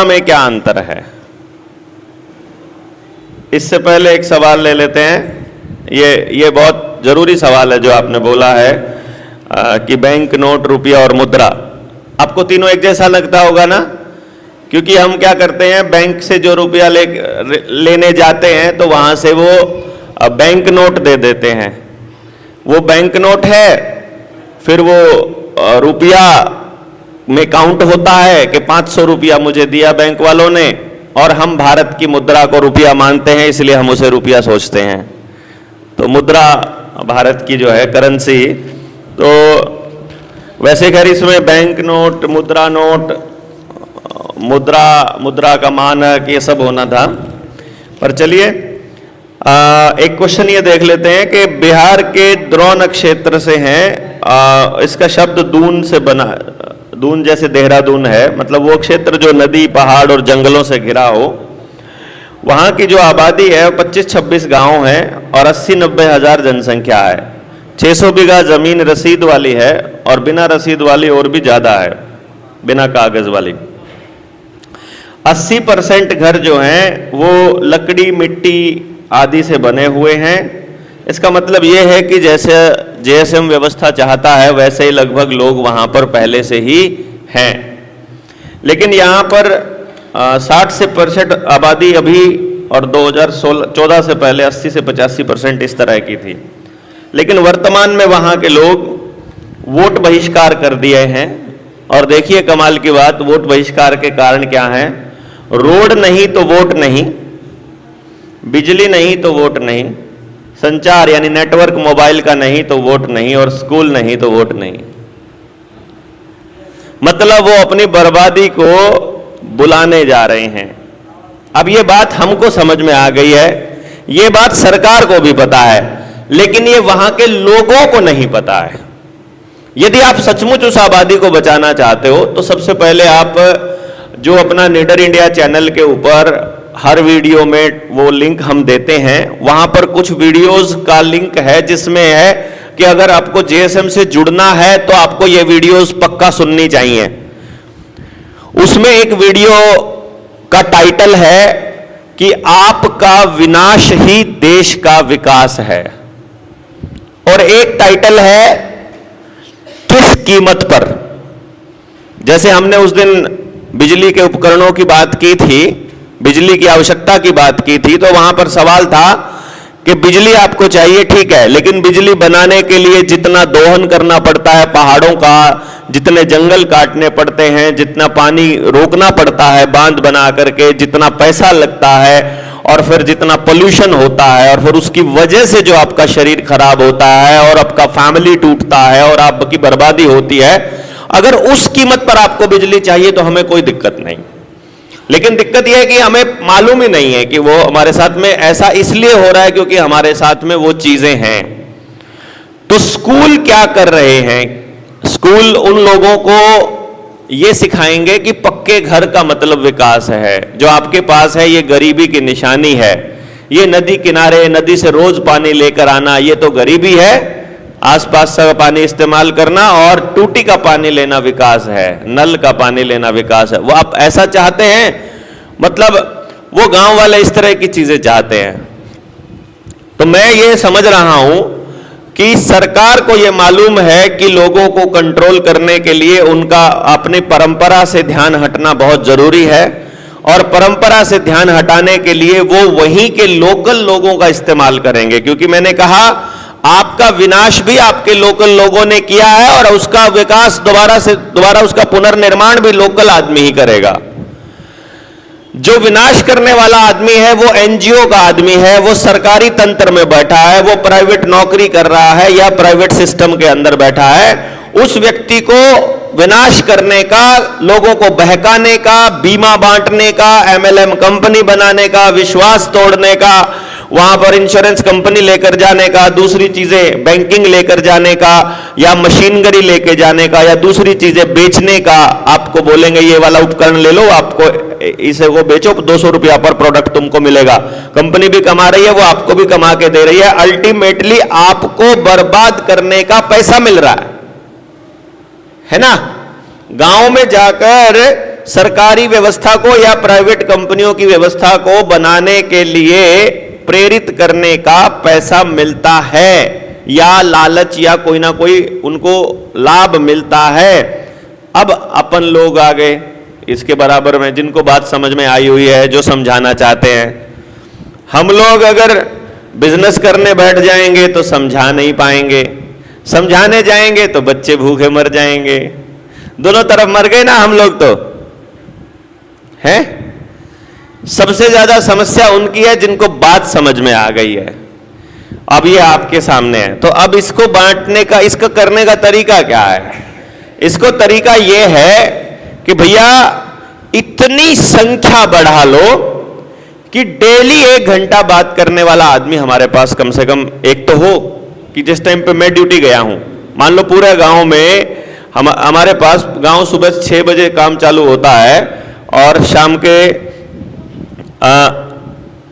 में क्या अंतर है? इससे पहले एक सवाल ले लेते हैं। ये बहुत जरूरी सवाल है जो आपने बोला है कि बैंक नोट, रुपया और मुद्रा, आपको तीनों एक जैसा लगता होगा ना? क्योंकि हम क्या करते हैं, बैंक से जो रुपया लेने जाते हैं तो वहां से वो बैंक नोट दे देते हैं। वो बैंक नोट है, फिर वो रुपया में काउंट होता है कि 500 रुपया मुझे दिया बैंक वालों ने, और हम भारत की मुद्रा को रुपया मानते हैं, इसलिए हम उसे रुपया सोचते हैं। तो मुद्रा भारत की जो है करेंसी, तो वैसे खैर इसमें बैंक नोट, मुद्रा नोट, मुद्रा का मानक, ये सब होना था। पर चलिए एक क्वेश्चन ये देख लेते हैं कि बिहार के द्रोण क्षेत्र से हैं, इसका शब्द दून से बना, दून जैसे देहरादून है, मतलब वो क्षेत्र जो नदी, पहाड़ और जंगलों से घिरा हो। वहाँ की जो आबादी है 25-26 गांव हैं और 80-90 हज़ार जनसंख्या है। 600 बीघा जमीन रसीद वाली है और बिना रसीद वाली और भी ज़्यादा है, बिना कागज वाली। 80% घर जो हैं वो लकड़ी, मिट्टी आदि से बने हुए हैं। इसका मतलब ये है कि जैसे जेएसएम व्यवस्था चाहता है वैसे ही लगभग लोग वहाँ पर पहले से ही हैं। लेकिन यहाँ पर 60 से 65% आबादी अभी, और 2014 से पहले 80 से 85% इस तरह की थी। लेकिन वर्तमान में वहाँ के लोग वोट बहिष्कार कर दिए हैं। और देखिए कमाल की बात, वोट बहिष्कार के कारण क्या है? रोड नहीं तो वोट नहीं, बिजली नहीं तो वोट नहीं, संचार यानी नेटवर्क मोबाइल का नहीं तो वोट नहीं, और स्कूल नहीं तो वोट नहीं। मतलब वो अपनी बर्बादी को बुलाने जा रहे हैं। अब ये बात हमको समझ में आ गई है, ये बात सरकार को भी पता है, लेकिन ये वहां के लोगों को नहीं पता है। यदि आप सचमुच उस आबादी को बचाना चाहते हो तो सबसे पहले आप जो अपना निडर इंडिया चैनल के ऊपर हर वीडियो में वो लिंक हम देते हैं, वहां पर कुछ वीडियोस का लिंक है जिसमें है कि अगर आपको जेएसएम से जुड़ना है तो आपको ये वीडियोस पक्का सुननी चाहिए। उसमें एक वीडियो का टाइटल है कि आपका विनाश ही देश का विकास है, और एक टाइटल है किस कीमत पर। जैसे हमने उस दिन बिजली के उपकरणों की बात की थी, बिजली की आवश्यकता की बात की थी, तो वहां पर सवाल था कि बिजली आपको चाहिए, ठीक है, लेकिन बिजली बनाने के लिए जितना दोहन करना पड़ता है पहाड़ों का, जितने जंगल काटने पड़ते हैं, जितना पानी रोकना पड़ता है बांध बना करके, जितना पैसा लगता है, और फिर जितना पोल्यूशन होता है, और फिर उसकी वजह से जो आपका शरीर खराब होता है और आपका फैमिली टूटता है और आपकी बर्बादी होती है, अगर उस कीमत पर आपको बिजली चाहिए तो हमें कोई दिक्कत नहीं। लेकिन दिक्कत यह है कि हमें मालूम ही नहीं है कि वो हमारे साथ में ऐसा इसलिए हो रहा है क्योंकि हमारे साथ में वो चीजें हैं। तो स्कूल क्या कर रहे हैं? स्कूल उन लोगों को ये सिखाएंगे कि पक्के घर का मतलब विकास है। जो आपके पास है ये गरीबी की निशानी है। ये नदी किनारे, नदी से रोज पानी लेकर आना, ये तो गरीबी है। आसपास का पानी इस्तेमाल करना और टूटी का पानी लेना विकास है, नल का पानी लेना विकास है। वो आप ऐसा चाहते हैं, मतलब वो गांव वाले इस तरह की चीजें चाहते हैं। तो मैं ये समझ रहा हूं कि सरकार को ये मालूम है कि लोगों को कंट्रोल करने के लिए उनका अपनी परंपरा से ध्यान हटना बहुत जरूरी है, और परंपरा से ध्यान हटाने के लिए वो वहीं के लोकल लोगों का इस्तेमाल करेंगे। क्योंकि मैंने कहा आपका विनाश भी आपके लोकल लोगों ने किया है, और उसका विकास दोबारा उसका पुनर्निर्माण भी लोकल आदमी ही करेगा। जो विनाश करने वाला आदमी है वो एनजीओ का आदमी है, वो सरकारी तंत्र में बैठा है, वो प्राइवेट नौकरी कर रहा है या प्राइवेट सिस्टम के अंदर बैठा है। उस व्यक्ति को विनाश करने का, लोगों को बहकाने का, बीमा बांटने का, एमएलएम कंपनी बनाने का, विश्वास तोड़ने का, वहां पर इंश्योरेंस कंपनी लेकर जाने का, दूसरी चीजें बैंकिंग लेकर जाने का, या मशीनरी लेकर जाने का, या दूसरी चीजें बेचने का। आपको बोलेंगे ये वाला उपकरण ले लो, आपको इसे वो बेचो, 200 रुपया पर प्रोडक्ट तुमको मिलेगा। कंपनी भी कमा रही है, वो आपको भी कमा के दे रही है। अल्टीमेटली आपको बर्बाद करने का पैसा मिल रहा है ना। गांव में जाकर सरकारी व्यवस्था को या प्राइवेट कंपनियों की व्यवस्था को बनाने के लिए प्रेरित करने का पैसा मिलता है या लालच या कोई ना कोई उनको लाभ मिलता है। अब अपन लोग आ गए इसके बराबर में, जिनको बात समझ में आई हुई है, जो समझाना चाहते हैं। हम लोग अगर बिजनेस करने बैठ जाएंगे तो समझा नहीं पाएंगे, समझाने जाएंगे तो बच्चे भूखे मर जाएंगे, दोनों तरफ मर गए ना हम लोग। तो है सबसे ज्यादा समस्या उनकी है जिनको बात समझ में आ गई है। अब ये आपके सामने है, तो अब इसको बांटने का, इसका करने का तरीका क्या है? इसको तरीका ये है कि भैया इतनी संख्या बढ़ा लो कि डेली 1 घंटा बात करने वाला आदमी हमारे पास कम से कम एक तो हो, कि जिस टाइम पे मैं ड्यूटी गया हूं, मान लो पूरे गांव में हमारे पास गांव सुबह 6 बजे काम चालू होता है और शाम के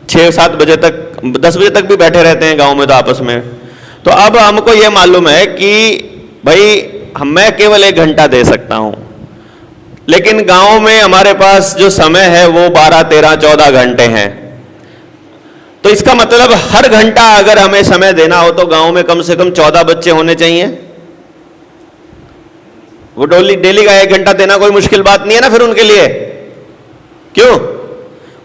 6-7 बजे तक, 10 बजे तक भी बैठे रहते हैं गांव में तो आपस में। तो अब हमको ये मालूम है कि भाई मैं केवल 1 घंटा दे सकता हूं, लेकिन गांव में हमारे पास जो समय है वो 12, 13, 14 घंटे हैं। तो इसका मतलब हर घंटा अगर हमें समय देना हो तो गांव में कम से कम 14 बच्चे होने चाहिए। वो डेली का 1 घंटा देना कोई मुश्किल बात नहीं है ना फिर उनके लिए। क्यों?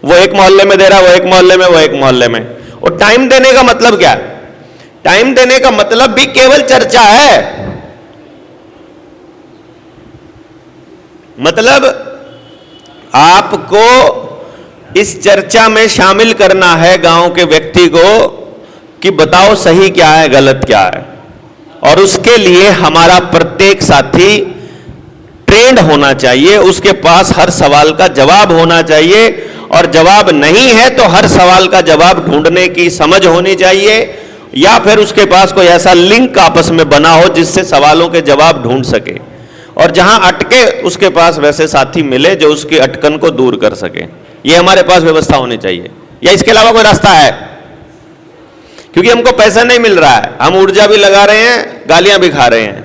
वो एक मोहल्ले में दे रहा, वो एक मोहल्ले में, वो एक मोहल्ले में। और टाइम देने का मतलब क्या? टाइम देने का मतलब भी केवल चर्चा है। मतलब आपको इस चर्चा में शामिल करना है गांव के व्यक्ति को कि बताओ सही क्या है, गलत क्या है। और उसके लिए हमारा प्रत्येक साथी ट्रेंड होना चाहिए, उसके पास हर सवाल का जवाब होना चाहिए, और जवाब नहीं है तो हर सवाल का जवाब ढूंढने की समझ होनी चाहिए, या फिर उसके पास कोई ऐसा लिंक आपस में बना हो जिससे सवालों के जवाब ढूंढ सके, और जहां अटके उसके पास वैसे साथी मिले जो उसकी अटकन को दूर कर सके। यह हमारे पास व्यवस्था होनी चाहिए, या इसके अलावा कोई रास्ता है? क्योंकि हमको पैसा नहीं मिल रहा है, हम ऊर्जा भी लगा रहे हैं, गालियां भी खा रहे हैं।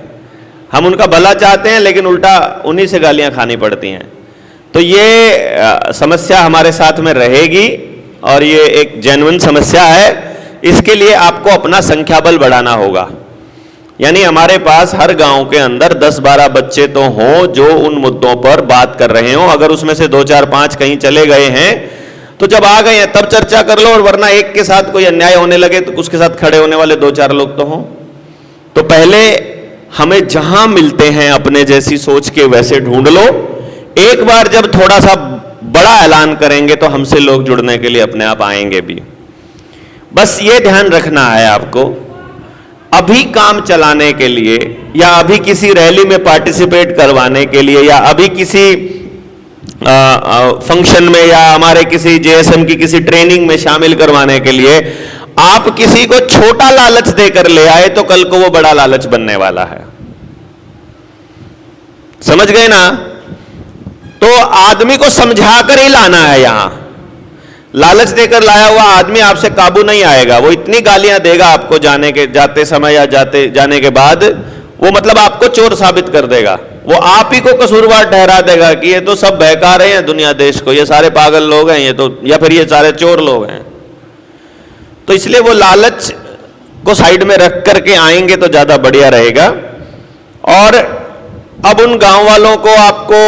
हम उनका भला चाहते हैं लेकिन उल्टा उन्हीं से गालियां खानी पड़ती हैं। तो ये समस्या हमारे साथ में रहेगी और ये एक जेन्युइन समस्या है। इसके लिए आपको अपना संख्या बल बढ़ाना होगा, यानी हमारे पास हर गांव के अंदर 10-12 बच्चे तो हों जो उन मुद्दों पर बात कर रहे हों। अगर उसमें से 2, 4, 5 कहीं चले गए हैं तो जब आ गए हैं तब चर्चा कर लो, और वरना एक के साथ कोई अन्याय होने लगे तो उसके साथ खड़े होने वाले 2-4 लोग तो हों। तो पहले हमें जहां मिलते हैं अपने जैसी सोच के वैसे ढूंढ लो। एक बार जब थोड़ा सा बड़ा ऐलान करेंगे तो हमसे लोग जुड़ने के लिए अपने आप आएंगे भी। बस ये ध्यान रखना है आपको, अभी काम चलाने के लिए या अभी किसी रैली में पार्टिसिपेट करवाने के लिए या अभी किसी फंक्शन में या हमारे किसी जेएसएम की किसी ट्रेनिंग में शामिल करवाने के लिए आप किसी को छोटा लालच देकर ले आए तो कल को वो बड़ा लालच बनने वाला है। समझ गए ना? तो आदमी को समझाकर ही लाना है। यहां लालच देकर लाया हुआ आदमी आपसे काबू नहीं आएगा। वो इतनी गालियां देगा आपको जाते समय या जाने के बाद, वो मतलब आपको चोर साबित कर देगा। वो आप ही को कसूरवार ठहरा देगा कि ये तो सब बहका रहे हैं दुनिया देश को, ये सारे पागल लोग हैं ये तो, या फिर ये सारे चोर लोग हैं। तो इसलिए वो लालच को साइड में रख करके आएंगे तो ज्यादा बढ़िया रहेगा। और अब उन गांव वालों को, आपको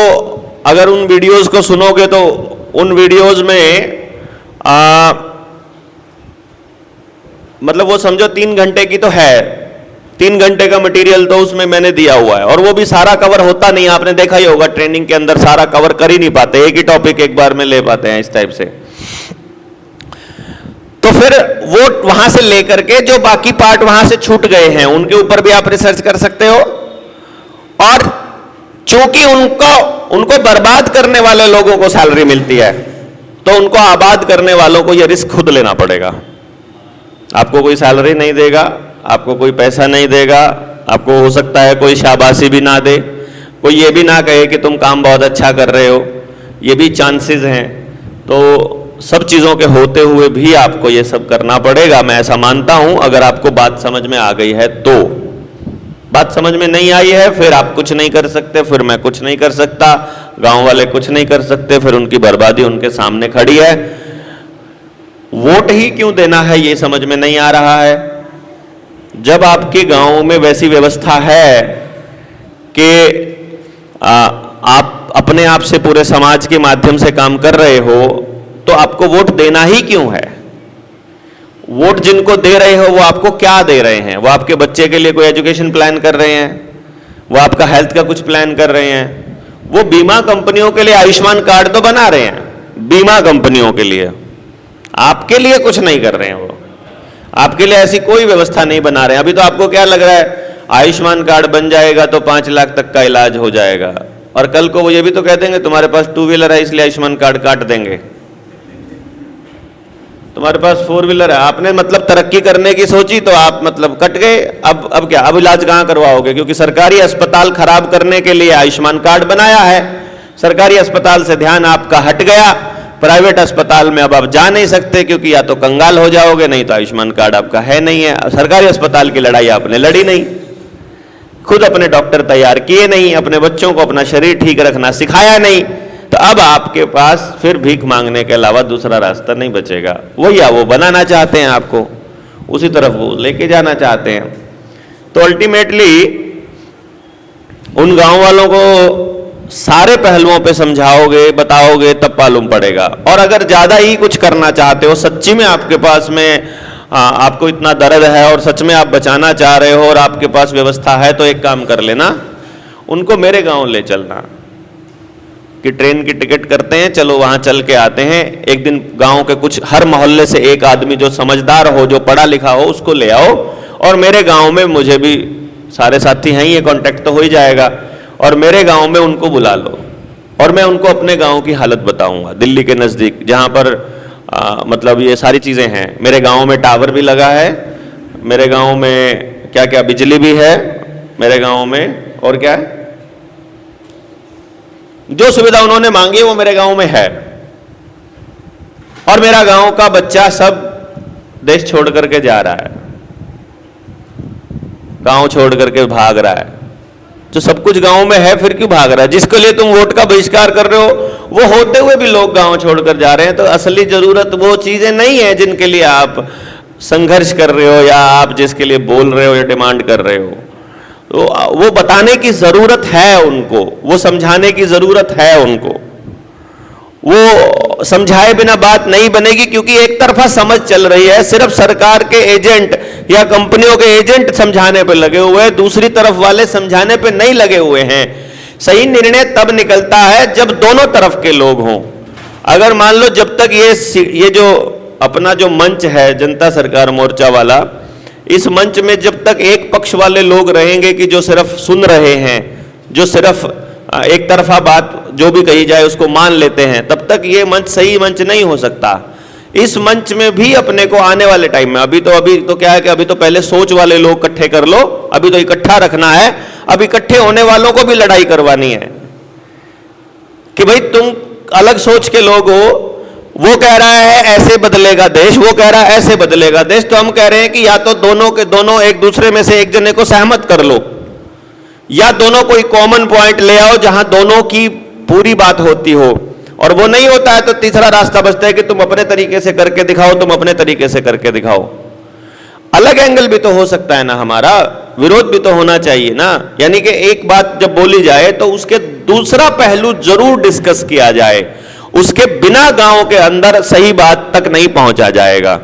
अगर उन वीडियोस को सुनोगे तो उन वीडियोस में मतलब वो समझो 3 घंटे की तो है, 3 घंटे का मटेरियल तो उसमें मैंने दिया हुआ है, और वो भी सारा कवर होता नहीं। आपने देखा ही होगा ट्रेनिंग के अंदर सारा कवर कर ही नहीं पाते, एक ही टॉपिक एक बार में ले पाते हैं इस टाइप से। तो फिर वो वहां से लेकर के जो बाकी पार्ट वहां से छूट गए हैं उनके ऊपर भी आप रिसर्च कर सकते हो। और चूंकि उनको बर्बाद करने वाले लोगों को सैलरी मिलती है तो उनको आबाद करने वालों को यह रिस्क खुद लेना पड़ेगा। आपको कोई सैलरी नहीं देगा, आपको कोई पैसा नहीं देगा, आपको हो सकता है कोई शाबाशी भी ना दे, कोई ये भी ना कहे कि तुम काम बहुत अच्छा कर रहे हो, ये भी चांसेस हैं। तो सब चीज़ों के होते हुए भी आपको ये सब करना पड़ेगा, मैं ऐसा मानता हूं। अगर आपको बात समझ में आ गई है तो, बात समझ में नहीं आई है फिर आप कुछ नहीं कर सकते, फिर मैं कुछ नहीं कर सकता। गांव वाले कुछ नहीं कर सकते, फिर उनकी बर्बादी उनके सामने खड़ी है। वोट ही क्यों देना है ये समझ में नहीं आ रहा है। जब आपके गांव में वैसी व्यवस्था है कि आप अपने आप से पूरे समाज के माध्यम से काम कर रहे हो, तो आपको वोट देना ही क्यों है। वोट जिनको दे रहे हो वो आपको क्या दे रहे हैं? वो आपके बच्चे के लिए कोई एजुकेशन प्लान कर रहे हैं, वो आपका हेल्थ का कुछ प्लान कर रहे हैं, वो बीमा कंपनियों के लिए आयुष्मान कार्ड तो बना रहे हैं, बीमा कंपनियों के लिए, आपके लिए कुछ नहीं कर रहे हैं। वो आपके लिए ऐसी कोई व्यवस्था नहीं बना रहे हैं। अभी तो आपको क्या लग रहा है, आयुष्मान कार्ड बन जाएगा तो 5 लाख तक का इलाज हो जाएगा, और कल को वो ये भी तो कह देंगे तुम्हारे पास 2 व्हीलर है इसलिए आयुष्मान कार्ड काट देंगे, तुम्हारे पास 4 व्हीलर है, आपने मतलब तरक्की करने की सोची तो आप मतलब कट गए। अब क्या, अब इलाज कहां करवाओगे? क्योंकि सरकारी अस्पताल खराब करने के लिए आयुष्मान कार्ड बनाया है, सरकारी अस्पताल से ध्यान आपका हट गया, प्राइवेट अस्पताल में अब आप जा नहीं सकते क्योंकि या तो कंगाल हो जाओगे, नहीं तो आयुष्मान कार्ड आपका है नहीं है। सरकारी अस्पताल की लड़ाई आपने लड़ी नहीं, खुद अपने डॉक्टर तैयार किए नहीं, अपने बच्चों को अपना शरीर ठीक रखना सिखाया नहीं, तो अब आपके पास फिर भीख मांगने के अलावा दूसरा रास्ता नहीं बचेगा। वो बनाना चाहते हैं, आपको उसी तरफ वो लेके जाना चाहते हैं। तो अल्टीमेटली उन गांव वालों को सारे पहलुओं पे समझाओगे, बताओगे, तब मालूम पड़ेगा। और अगर ज्यादा ही कुछ करना चाहते हो, सच्ची में आपके पास में आपको इतना दर्द है और सच में आप बचाना चाह रहे हो और आपके पास व्यवस्था है, तो एक काम कर लेना, उनको मेरे गांव ले चलना कि ट्रेन की टिकट करते हैं, चलो वहां चल के आते हैं। एक दिन गांव के कुछ हर मोहल्ले से एक आदमी जो समझदार हो, जो पढ़ा लिखा हो, उसको ले आओ, और मेरे गांव में मुझे भी सारे साथी हैं, ये कांटेक्ट तो हो ही जाएगा, और मेरे गांव में उनको बुला लो और मैं उनको अपने गांव की हालत बताऊंगा, दिल्ली के नज़दीक जहां पर मतलब ये सारी चीज़ें हैं। मेरे गांव में टावर भी लगा है, मेरे गांव में क्या क्या बिजली भी है, मेरे गांव में और क्या है, जो सुविधा उन्होंने मांगी वो मेरे गांव में है। और मेरा गांव का बच्चा सब देश छोड़ करके जा रहा है, गांव छोड़ करके भाग रहा है। जो सब कुछ गांव में है फिर क्यों भाग रहा है? जिसके लिए तुम वोट का बहिष्कार कर रहे हो वो होते हुए भी लोग गांव छोड़कर जा रहे हैं। तो असली जरूरत वो चीजें नहीं है जिनके लिए आप संघर्ष कर रहे हो या आप जिसके लिए बोल रहे हो या डिमांड कर रहे हो। तो वो बताने की जरूरत है उनको, वो समझाने की जरूरत है उनको। वो समझाए बिना बात नहीं बनेगी, क्योंकि एक तरफा समझ चल रही है, सिर्फ सरकार के एजेंट या कंपनियों के एजेंट समझाने पे लगे हुए हैं, दूसरी तरफ वाले समझाने पे नहीं लगे हुए हैं। सही निर्णय तब निकलता है जब दोनों तरफ के लोग हों। अगर मान लो जब तक ये जो अपना जो मंच है जनता सरकार मोर्चा वाला, इस मंच में जब तक एक पक्ष वाले लोग रहेंगे कि जो सिर्फ सुन रहे हैं, जो सिर्फ एक तरफा बात जो भी कही जाए उसको मान लेते हैं, तब तक ये मंच सही मंच नहीं हो सकता। इस मंच में भी अपने को आने वाले टाइम में, अभी तो क्या है कि अभी तो पहले सोच वाले लोग इकट्ठे कर लो, अभी तो इकट्ठा रखना है। अब इकट्ठे होने वालों को भी लड़ाई करवानी है कि भाई तुम अलग सोच के लोग हो। वो कह रहा है ऐसे बदलेगा देश, वो कह रहा है ऐसे बदलेगा देश, तो हम कह रहे हैं कि या तो दोनों के दोनों एक दूसरे में से एक जने को सहमत कर लो, या दोनों कोई कॉमन पॉइंट ले आओ जहां दोनों की पूरी बात होती हो। और वो नहीं होता है तो तीसरा रास्ता बचता है कि तुम अपने तरीके से करके दिखाओ, तुम अपने तरीके से करके दिखाओ। अलग एंगल भी तो हो सकता है ना, हमारा विरोध भी तो होना चाहिए ना। यानी कि एक बात जब बोली जाए तो उसके दूसरा पहलू जरूर डिस्कस किया जाए, उसके बिना गांव के अंदर सही बात तक नहीं पहुंचा जाएगा।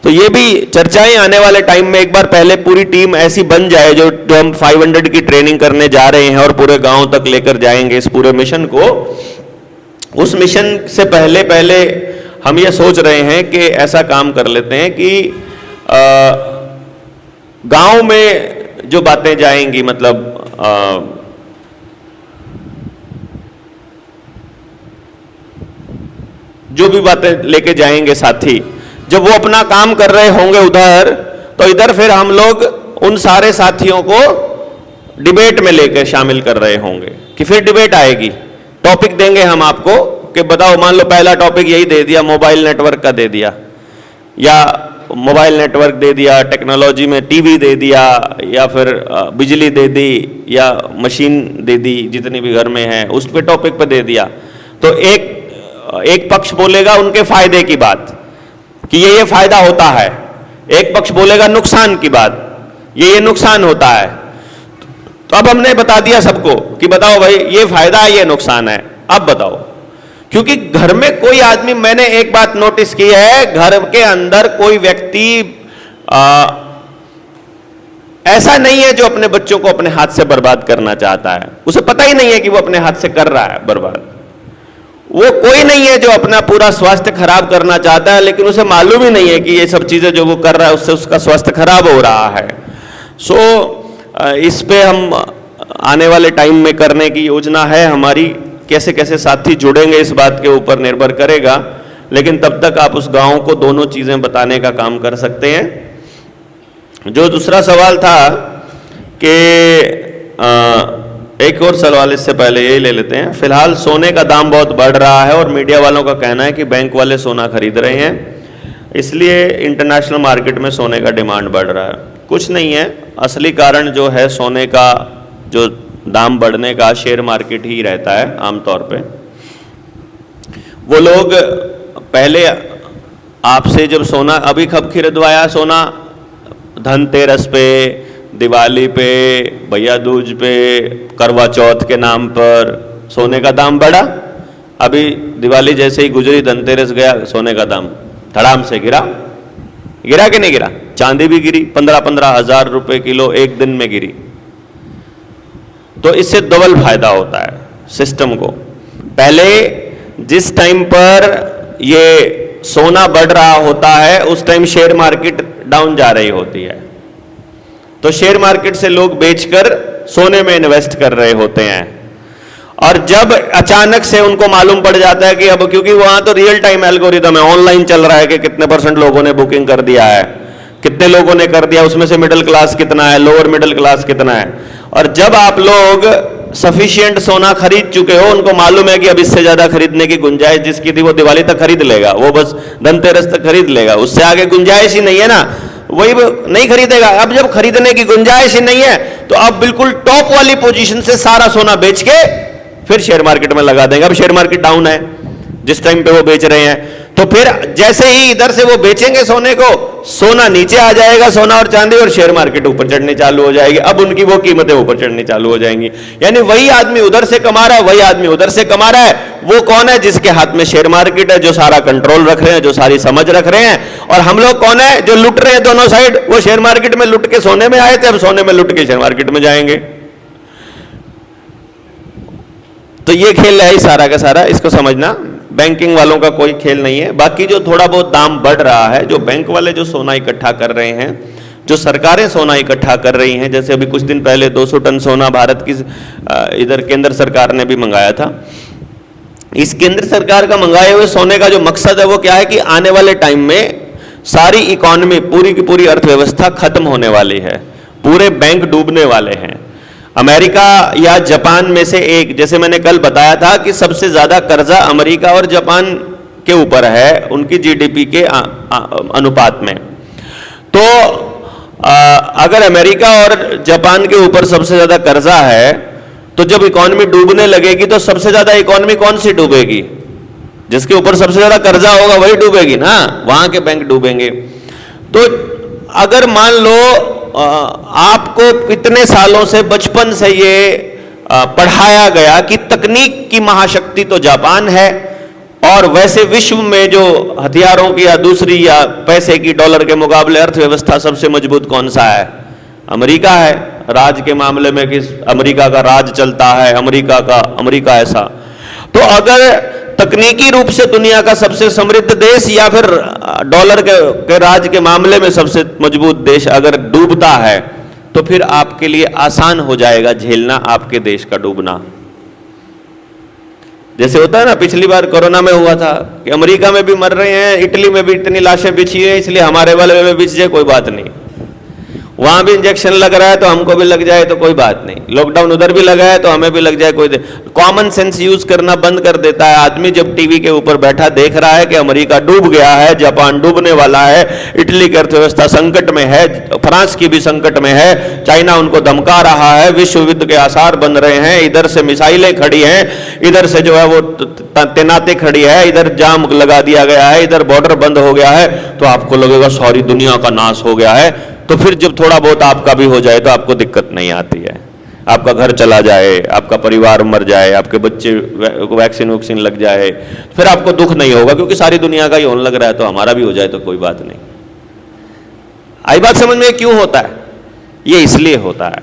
तो ये भी चर्चाएं आने वाले टाइम में, एक बार पहले पूरी टीम ऐसी बन जाए जो हम 500 की ट्रेनिंग करने जा रहे हैं और पूरे गांव तक लेकर जाएंगे इस पूरे मिशन को। उस मिशन से पहले हम ये सोच रहे हैं कि ऐसा काम कर लेते हैं कि गांव में जो बातें जाएंगी, मतलब जो भी बातें लेके जाएंगे साथी, जब वो अपना काम कर रहे होंगे उधर, तो इधर फिर हम लोग उन सारे साथियों को डिबेट में लेकर शामिल कर रहे होंगे कि फिर डिबेट आएगी। टॉपिक देंगे हम आपको कि बताओ, मान लो पहला टॉपिक यही दे दिया, मोबाइल नेटवर्क का दे दिया, या मोबाइल नेटवर्क दे दिया, टेक्नोलॉजी में टीवी दे दिया, या फिर बिजली दे दी, या मशीन दे दी जितनी भी घर में है, उस पे टॉपिक पे दे दिया, तो एक पक्ष बोलेगा उनके फायदे की बात कि ये फायदा होता है, एक पक्ष बोलेगा नुकसान की बात, ये नुकसान होता है। तो अब हमने बता दिया सबको कि बताओ भाई ये फायदा है, ये नुकसान है, अब बताओ। क्योंकि घर में कोई आदमी, मैंने एक बात नोटिस की है, घर के अंदर कोई व्यक्ति ऐसा नहीं है जो अपने बच्चों को अपने हाथ से बर्बाद करना चाहता है। उसे पता ही नहीं है कि वो अपने हाथ से कर रहा है बर्बाद। वो कोई नहीं है जो अपना पूरा स्वास्थ्य खराब करना चाहता है, लेकिन उसे मालूम ही नहीं है कि ये सब चीजें जो वो कर रहा है उससे उसका स्वास्थ्य खराब हो रहा है। इस पे हम आने वाले टाइम में करने की योजना है हमारी। कैसे कैसे साथी जुड़ेंगे इस बात के ऊपर निर्भर करेगा, लेकिन तब तक आप उस गांव को दोनों चीजें बताने का काम कर सकते हैं। जो दूसरा सवाल था कि एक और सवाल इससे पहले यही ले लेते हैं। फिलहाल सोने का दाम बहुत बढ़ रहा है और मीडिया वालों का कहना है कि बैंक वाले सोना खरीद रहे हैं, इसलिए इंटरनेशनल मार्केट में सोने का डिमांड बढ़ रहा है। कुछ नहीं है, असली कारण जो है सोने का जो दाम बढ़ने का शेयर मार्केट ही रहता है आमतौर पे। वो लोग पहले आपसे जब सोना अभी कब खरीदवाया सोना, धनतेरस पे, दिवाली पे, भैया दूज पे, करवा चौथ के नाम पर सोने का दाम बढ़ा। अभी दिवाली जैसे ही गुजरी, धनतेरस गया, सोने का दाम धड़ाम से गिरा कि नहीं गिरा? चांदी भी गिरी, 15-15 हजार रुपए किलो एक दिन में गिरी। तो इससे डबल फायदा होता है सिस्टम को। पहले जिस टाइम पर ये सोना बढ़ रहा होता है उस टाइम शेयर मार्केट डाउन जा रही होती है, तो शेयर मार्केट से लोग बेचकर सोने में इन्वेस्ट कर रहे होते हैं। और जब अचानक से उनको मालूम पड़ जाता है कि अब, क्योंकि वहां तो रियल टाइम एल्गोरिदम है, ऑनलाइन चल रहा है कि कितने % लोगों ने बुकिंग कर दिया है, कितने लोगों ने कर दिया, उसमें से मिडिल क्लास कितना है, लोअर मिडिल क्लास कितना है। और जब आप लोग सफिशिएंट सोना खरीद चुके हो, उनको मालूम है कि अब इससे ज्यादा खरीदने की गुंजाइश जिसकी थी वो दिवाली तक खरीद लेगा, वो बस धनतेरस तक खरीद लेगा, उससे आगे गुंजाइश ही नहीं है ना, वही नहीं खरीदेगा। अब जब खरीदने की गुंजाइश ही नहीं है तो अब बिल्कुल टॉप वाली पोजीशन से सारा सोना बेच के फिर शेयर मार्केट में लगा देंगे। अब शेयर मार्केट डाउन है जिस टाइम पे वो बेच रहे हैं, तो फिर जैसे ही इधर से वो बेचेंगे सोने को, सोना नीचे आ जाएगा, सोना और चांदी, और शेयर मार्केट ऊपर चढ़नी चालू हो जाएगी। अब उनकी वो कीमतें ऊपर चढ़नी चालू हो जाएंगी। यानी वही आदमी उधर से कमा रहा है, वही आदमी उधर से कमा रहा है। वो कौन है? जिसके हाथ में शेयर मार्केट है, जो सारा कंट्रोल रख रहे हैं, जो सारी समझ रख रहे हैं। और हम लोग कौन है? जो लुट रहे हैं दोनों साइड। वो शेयर मार्केट में लुट के सोने में आए थे, अब सोने में लुट के शेयर मार्केट में जाएंगे। तो ये खेल है सारा का सारा, इसको समझना। बैंकिंग वालों का कोई खेल नहीं है। बाकी जो थोड़ा बहुत दाम बढ़ रहा है, जो बैंक वाले जो सोना इकट्ठा कर रहे हैं, जो सरकारें सोना इकट्ठा कर रही हैं, जैसे अभी कुछ दिन पहले 200 टन सोना भारत की इधर केंद्र सरकार ने भी मंगाया था। इस केंद्र सरकार का मंगाए हुए सोने का जो मकसद है वो क्या है कि आने वाले टाइम में सारी इकोनॉमी, पूरी की पूरी अर्थव्यवस्था खत्म होने वाली है, पूरे बैंक डूबने वाले हैं। अमेरिका या जापान में से एक, जैसे मैंने कल बताया था कि सबसे ज्यादा कर्जा अमेरिका और जापान के ऊपर है उनकी जीडीपी के अनुपात में। तो अगर अमेरिका और जापान के ऊपर सबसे ज्यादा कर्जा है, तो जब इकोनॉमी डूबने लगेगी तो सबसे ज्यादा इकोनॉमी कौन सी डूबेगी? जिसके ऊपर सबसे ज्यादा कर्जा होगा वही डूबेगी ना, वहां के बैंक डूबेंगे। तो अगर मान लो आपको कितने सालों से, बचपन से ये पढ़ाया गया कि तकनीक की महाशक्ति तो जापान है, और वैसे विश्व में जो हथियारों की या दूसरी या पैसे की, डॉलर के मुकाबले अर्थव्यवस्था सबसे मजबूत कौन सा है? अमेरिका है। राज के मामले में किस अमेरिका का राज चलता है, अमेरिका ऐसा। तो अगर तकनीकी रूप से दुनिया का सबसे समृद्ध देश या फिर डॉलर के राज के मामले में सबसे मजबूत देश अगर डूबता है, तो फिर आपके लिए आसान हो जाएगा झेलना आपके देश का डूबना। जैसे होता है ना, पिछली बार कोरोना में हुआ था कि अमेरिका में भी मर रहे हैं, इटली में भी इतनी लाशें बिछी है, इसलिए हमारे वाले में बिछ जाए कोई बात नहीं। वहां भी इंजेक्शन लग रहा है तो हमको भी लग जाए तो कोई बात नहीं, लॉकडाउन उधर भी लगा है तो हमें भी लग जाए, कोई कॉमन सेंस यूज करना बंद कर देता है आदमी। जब टीवी के ऊपर बैठा देख रहा है कि अमेरिका डूब गया है, जापान डूबने वाला है, इटली की अर्थव्यवस्था संकट में है, फ्रांस की भी संकट में है, चाइना उनको धमका रहा है, विश्व युद्ध के आसार बन रहे हैं, इधर से मिसाइलें खड़ी हैं, इधर से जो है वो तैनाती खड़ी है, इधर जाम लगा दिया गया है, इधर बॉर्डर बंद हो गया है, तो आपको लगेगा सारी दुनिया का नाश हो गया है। तो फिर जब थोड़ा बहुत आपका भी हो जाए तो आपको दिक्कत नहीं आती है, आपका घर चला जाए, आपका परिवार मर जाए, आपके बच्चे वैक्सीन वैक्सीन लग जाए, फिर आपको दुख नहीं होगा, क्योंकि सारी दुनिया का ही होने लग रहा है तो हमारा भी हो जाए तो कोई बात नहीं। आई बात समझ में? क्यों होता है ये? इसलिए होता है।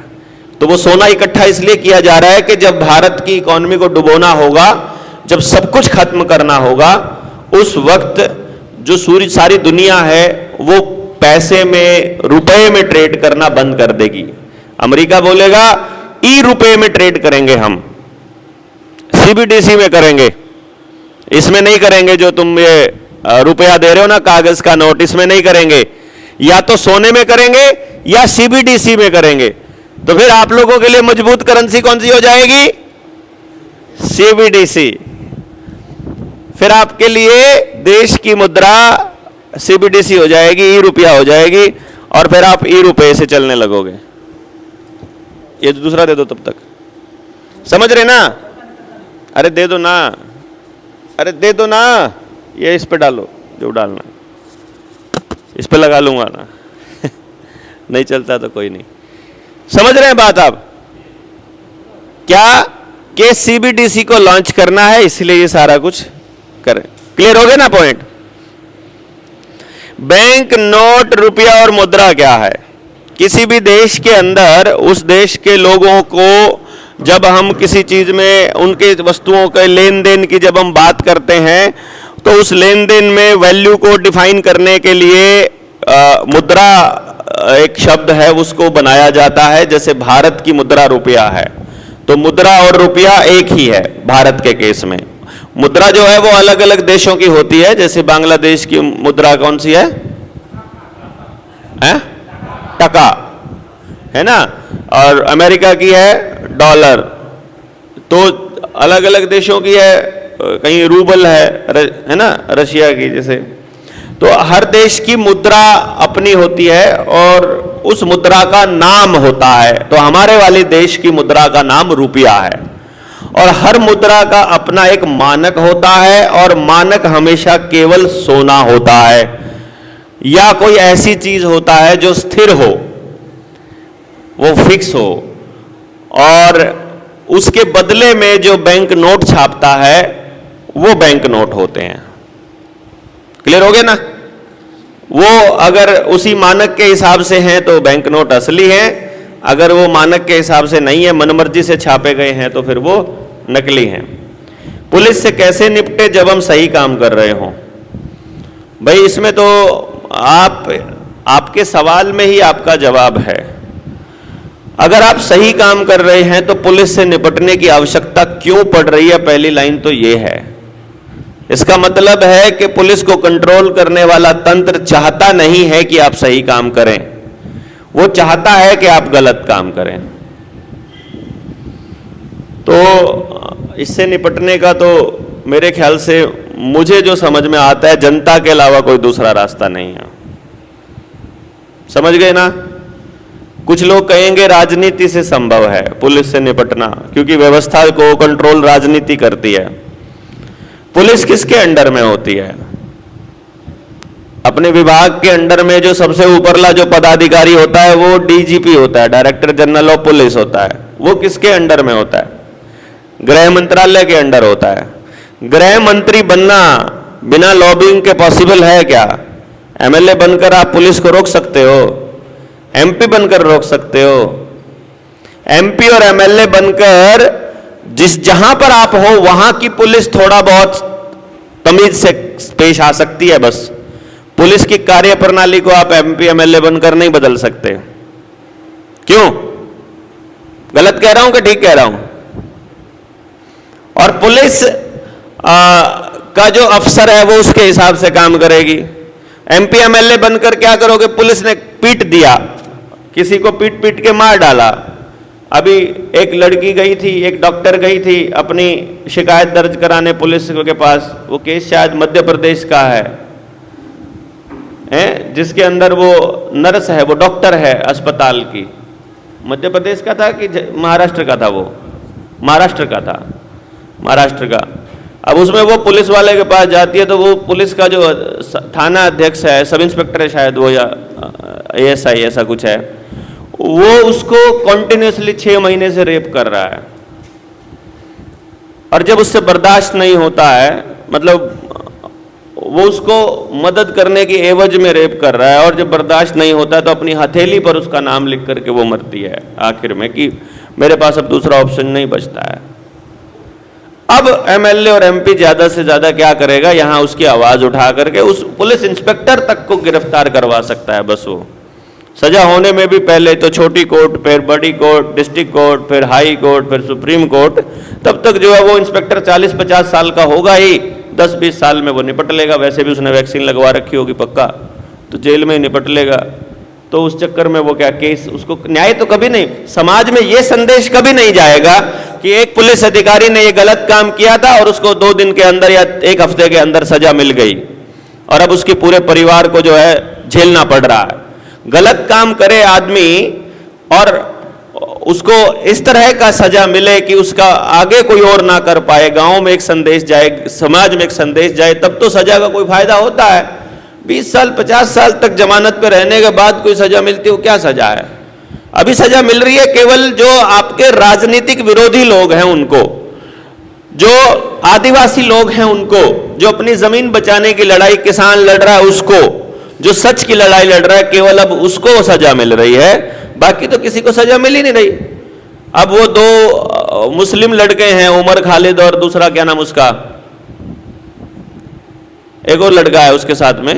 तो वो सोना इकट्ठा इसलिए किया जा रहा है कि जब भारत की इकोनॉमी को डुबोना होगा, जब सब कुछ खत्म करना होगा, उस वक्त जो सारी दुनिया है वो पैसे में, रुपए में ट्रेड करना बंद कर देगी। अमेरिका बोलेगा ई रुपए में ट्रेड करेंगे, हम सीबीडीसी में करेंगे, इसमें नहीं करेंगे जो तुम ये रुपया दे रहे हो ना, कागज का नोट, इसमें नहीं करेंगे, या तो सोने में करेंगे या सीबीडीसी में करेंगे। तो फिर आप लोगों के लिए मजबूत करेंसी कौन सी हो जाएगी? सीबीडीसी। फिर आपके लिए देश की मुद्रा सीबीडीसी हो जाएगी, ई रुपया हो जाएगी, और फिर आप ई रुपये से चलने लगोगे। ये तो दूसरा दे दो तब तक, समझ रहे ना? अरे दे दो ना, अरे दे दो ना, ये इस पे डालो जो डालना, इस पे लगा लूंगा ना नहीं चलता तो कोई नहीं। समझ रहे हैं बात आप? क्या के सीबीडीसी को लॉन्च करना है, इसलिए ये सारा कुछ करें। क्लियर हो गया ना पॉइंट? बैंक नोट, रुपया और मुद्रा क्या है? किसी भी देश के अंदर उस देश के लोगों को जब हम किसी चीज में उनके वस्तुओं के लेन देन की जब हम बात करते हैं तो उस लेन देन में वैल्यू को डिफाइन करने के लिए मुद्रा एक शब्द है, उसको बनाया जाता है। जैसे भारत की मुद्रा रुपया है, तो मुद्रा और रुपया एक ही है भारत के केस में। मुद्रा जो है वो अलग अलग देशों की होती है। जैसे बांग्लादेश की मुद्रा कौन सी है? टका है ना, और अमेरिका की है डॉलर। तो अलग अलग देशों की है, कहीं रूबल है ना, रशिया की जैसे। तो हर देश की मुद्रा अपनी होती है और उस मुद्रा का नाम होता है। तो हमारे वाले देश की मुद्रा का नाम रुपया है, और हर मुद्रा का अपना एक मानक होता है, और मानक हमेशा केवल सोना होता है या कोई ऐसी चीज होता है जो स्थिर हो, वो फिक्स हो, और उसके बदले में जो बैंक नोट छापता है वो बैंक नोट होते हैं। क्लियर हो गया ना? वो अगर उसी मानक के हिसाब से हैं तो बैंक नोट असली हैं, अगर वो मानक के हिसाब से नहीं है, मनमर्जी से छापे गए हैं, तो फिर वो नकली हैं। पुलिस से कैसे निपटे जब हम सही काम कर रहे हों? भाई इसमें तो आपके सवाल में ही आपका जवाब है। अगर आप सही काम कर रहे हैं तो पुलिस से निपटने की आवश्यकता क्यों पड़ रही है? पहली लाइन तो ये है। इसका मतलब है कि पुलिस को कंट्रोल करने वाला तंत्र चाहता नहीं है कि आप सही काम करें, वो चाहता है कि आप गलत काम करें। तो इससे निपटने का तो मेरे ख्याल से मुझे जो समझ में आता है, जनता के अलावा कोई दूसरा रास्ता नहीं है। समझ गए ना? कुछ लोग कहेंगे राजनीति से संभव है पुलिस से निपटना, क्योंकि व्यवस्था को कंट्रोल राजनीति करती है। पुलिस किसके अंडर में होती है? अपने विभाग के अंडर में जो सबसे ऊपरला जो पदाधिकारी होता है वो डीजीपी होता है, डायरेक्टर जनरल ऑफ पुलिस होता है। वो किसके अंडर में होता है? गृह मंत्रालय के अंडर होता है। गृह मंत्री बनना बिना लॉबिंग के पॉसिबल है क्या? एमएलए बनकर आप पुलिस को रोक सकते हो? एमपी बनकर रोक सकते हो? एमपी और एमएलए बनकर जहां पर आप हो वहां की पुलिस थोड़ा बहुत तमीज से पेश आ सकती है बस। पुलिस की कार्यप्रणाली को आप एमपी एमएलए बनकर नहीं बदल सकते। क्यों? गलत कह रहा हूं कि ठीक कह रहा हूं? और पुलिस का जो अफसर है वो उसके हिसाब से काम करेगी। एमपी एमएलए बनकर क्या करोगे? पुलिस ने पीट दिया किसी को पीट पीट के मार डाला। अभी एक लड़की गई थी, एक डॉक्टर गई थी अपनी शिकायत दर्ज कराने पुलिस के पास। वो केस शायद मध्य प्रदेश का है, जिसके अंदर वो नर्स है, वो डॉक्टर है अस्पताल की। मध्य प्रदेश का था कि महाराष्ट्र का था? वो महाराष्ट्र का था, महाराष्ट्र का। अब उसमें वो पुलिस वाले के पास जाती है तो वो पुलिस का जो थाना अध्यक्ष है, सब इंस्पेक्टर है शायद वो, या ASI ऐसा कुछ है, वो उसको कॉन्टिन्यूसली 6 महीने से रेप कर रहा है। और जब उससे बर्दाश्त नहीं होता है, मतलब वो उसको मदद करने की एवज में रेप कर रहा है, और जब बर्दाश्त नहीं होता तो अपनी हथेली पर उसका नाम लिख करके वो मरती है आखिर में कि मेरे पास अब दूसरा ऑप्शन नहीं बचता है। अब MLA और MP ज्यादा से ज्यादा क्या करेगा, यहां उसकी आवाज उठा करके उस पुलिस इंस्पेक्टर तक को गिरफ्तार करवा सकता है बस। वो सजा होने में भी पहले तो छोटी कोर्ट, फिर बड़ी कोर्ट, डिस्ट्रिक्ट कोर्ट, फिर हाई कोर्ट, फिर सुप्रीम कोर्ट, तब तक जो है वो इंस्पेक्टर 40-50 साल का होगा ही, 10-20 साल में वो निपट लेगा। वैसे भी उसने वैक्सीन लगवा रखी होगी पक्का, तो जेल में ही निपट लेगा। तो उस चक्कर में वो क्या केस, उसको न्याय तो कभी नहीं, समाज में ये संदेश कभी नहीं जाएगा कि एक पुलिस अधिकारी ने ये गलत काम किया था और उसको 2 दिन के अंदर या 1 हफ्ते के अंदर सजा मिल गई और अब उसके पूरे परिवार को जो है झेलना पड़ रहा है। गलत काम करे आदमी और उसको इस तरह का सजा मिले कि उसका आगे कोई और ना कर पाए, गांव में एक संदेश जाए, समाज में एक संदेश जाए, तब तो सजा का कोई फायदा होता है। 20 साल 50 साल तक जमानत पे रहने के बाद कोई सजा मिलती हो, क्या सजा है? अभी सजा मिल रही है केवल जो आपके राजनीतिक विरोधी लोग हैं उनको, जो आदिवासी लोग हैं उनको, जो अपनी जमीन बचाने की लड़ाई किसान लड़ रहा है उसको, जो सच की लड़ाई लड़ रहा है, केवल अब उसको सजा मिल रही है, बाकी तो किसी को सजा मिल ही नहीं रही। अब वो 2 मुस्लिम लड़के हैं, उमर खालिद और दूसरा क्या नाम उसका, एक और लड़का है उसके साथ में,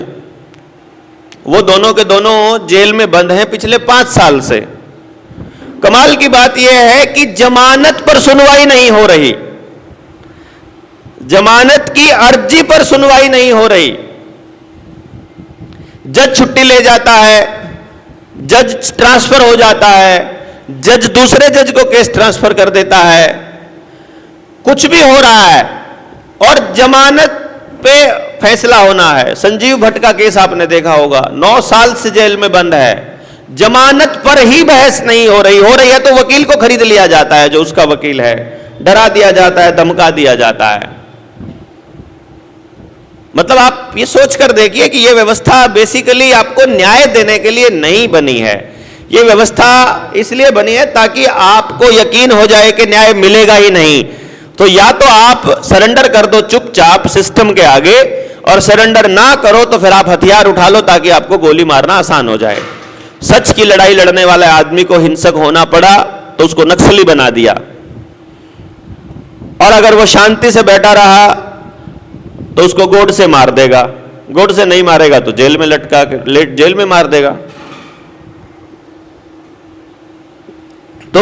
वो दोनों के दोनों जेल में बंद हैं पिछले 5 साल से। कमाल की बात यह है कि जमानत पर सुनवाई नहीं हो रही, जमानत की अर्जी पर सुनवाई नहीं हो रही। जज छुट्टी ले जाता है, जज ट्रांसफर हो जाता है, जज दूसरे जज को केस ट्रांसफर कर देता है, कुछ भी हो रहा है और जमानत पे फैसला होना है। संजीव भट्ट का केस आपने देखा होगा, 9 साल से जेल में बंद है, जमानत पर ही बहस नहीं हो रही है तो वकील को खरीद लिया जाता है, जो उसका वकील है, डरा दिया जाता है, धमका दिया जाता है। मतलब आप ये सोचकर देखिए कि ये व्यवस्था बेसिकली आपको न्याय देने के लिए नहीं बनी है। ये व्यवस्था इसलिए बनी है ताकि आपको यकीन हो जाए कि न्याय मिलेगा ही नहीं। तो या तो आप सरेंडर कर दो चुपचाप सिस्टम के आगे, और सरेंडर ना करो तो फिर आप हथियार उठा लो ताकि आपको गोली मारना आसान हो जाए। सच की लड़ाई लड़ने वाले आदमी को हिंसक होना पड़ा तो उसको नक्सली बना दिया, और अगर वो शांति से बैठा रहा तो उसको गोड से मार देगा, गोड से नहीं मारेगा तो जेल में लटका के जेल में मार देगा। तो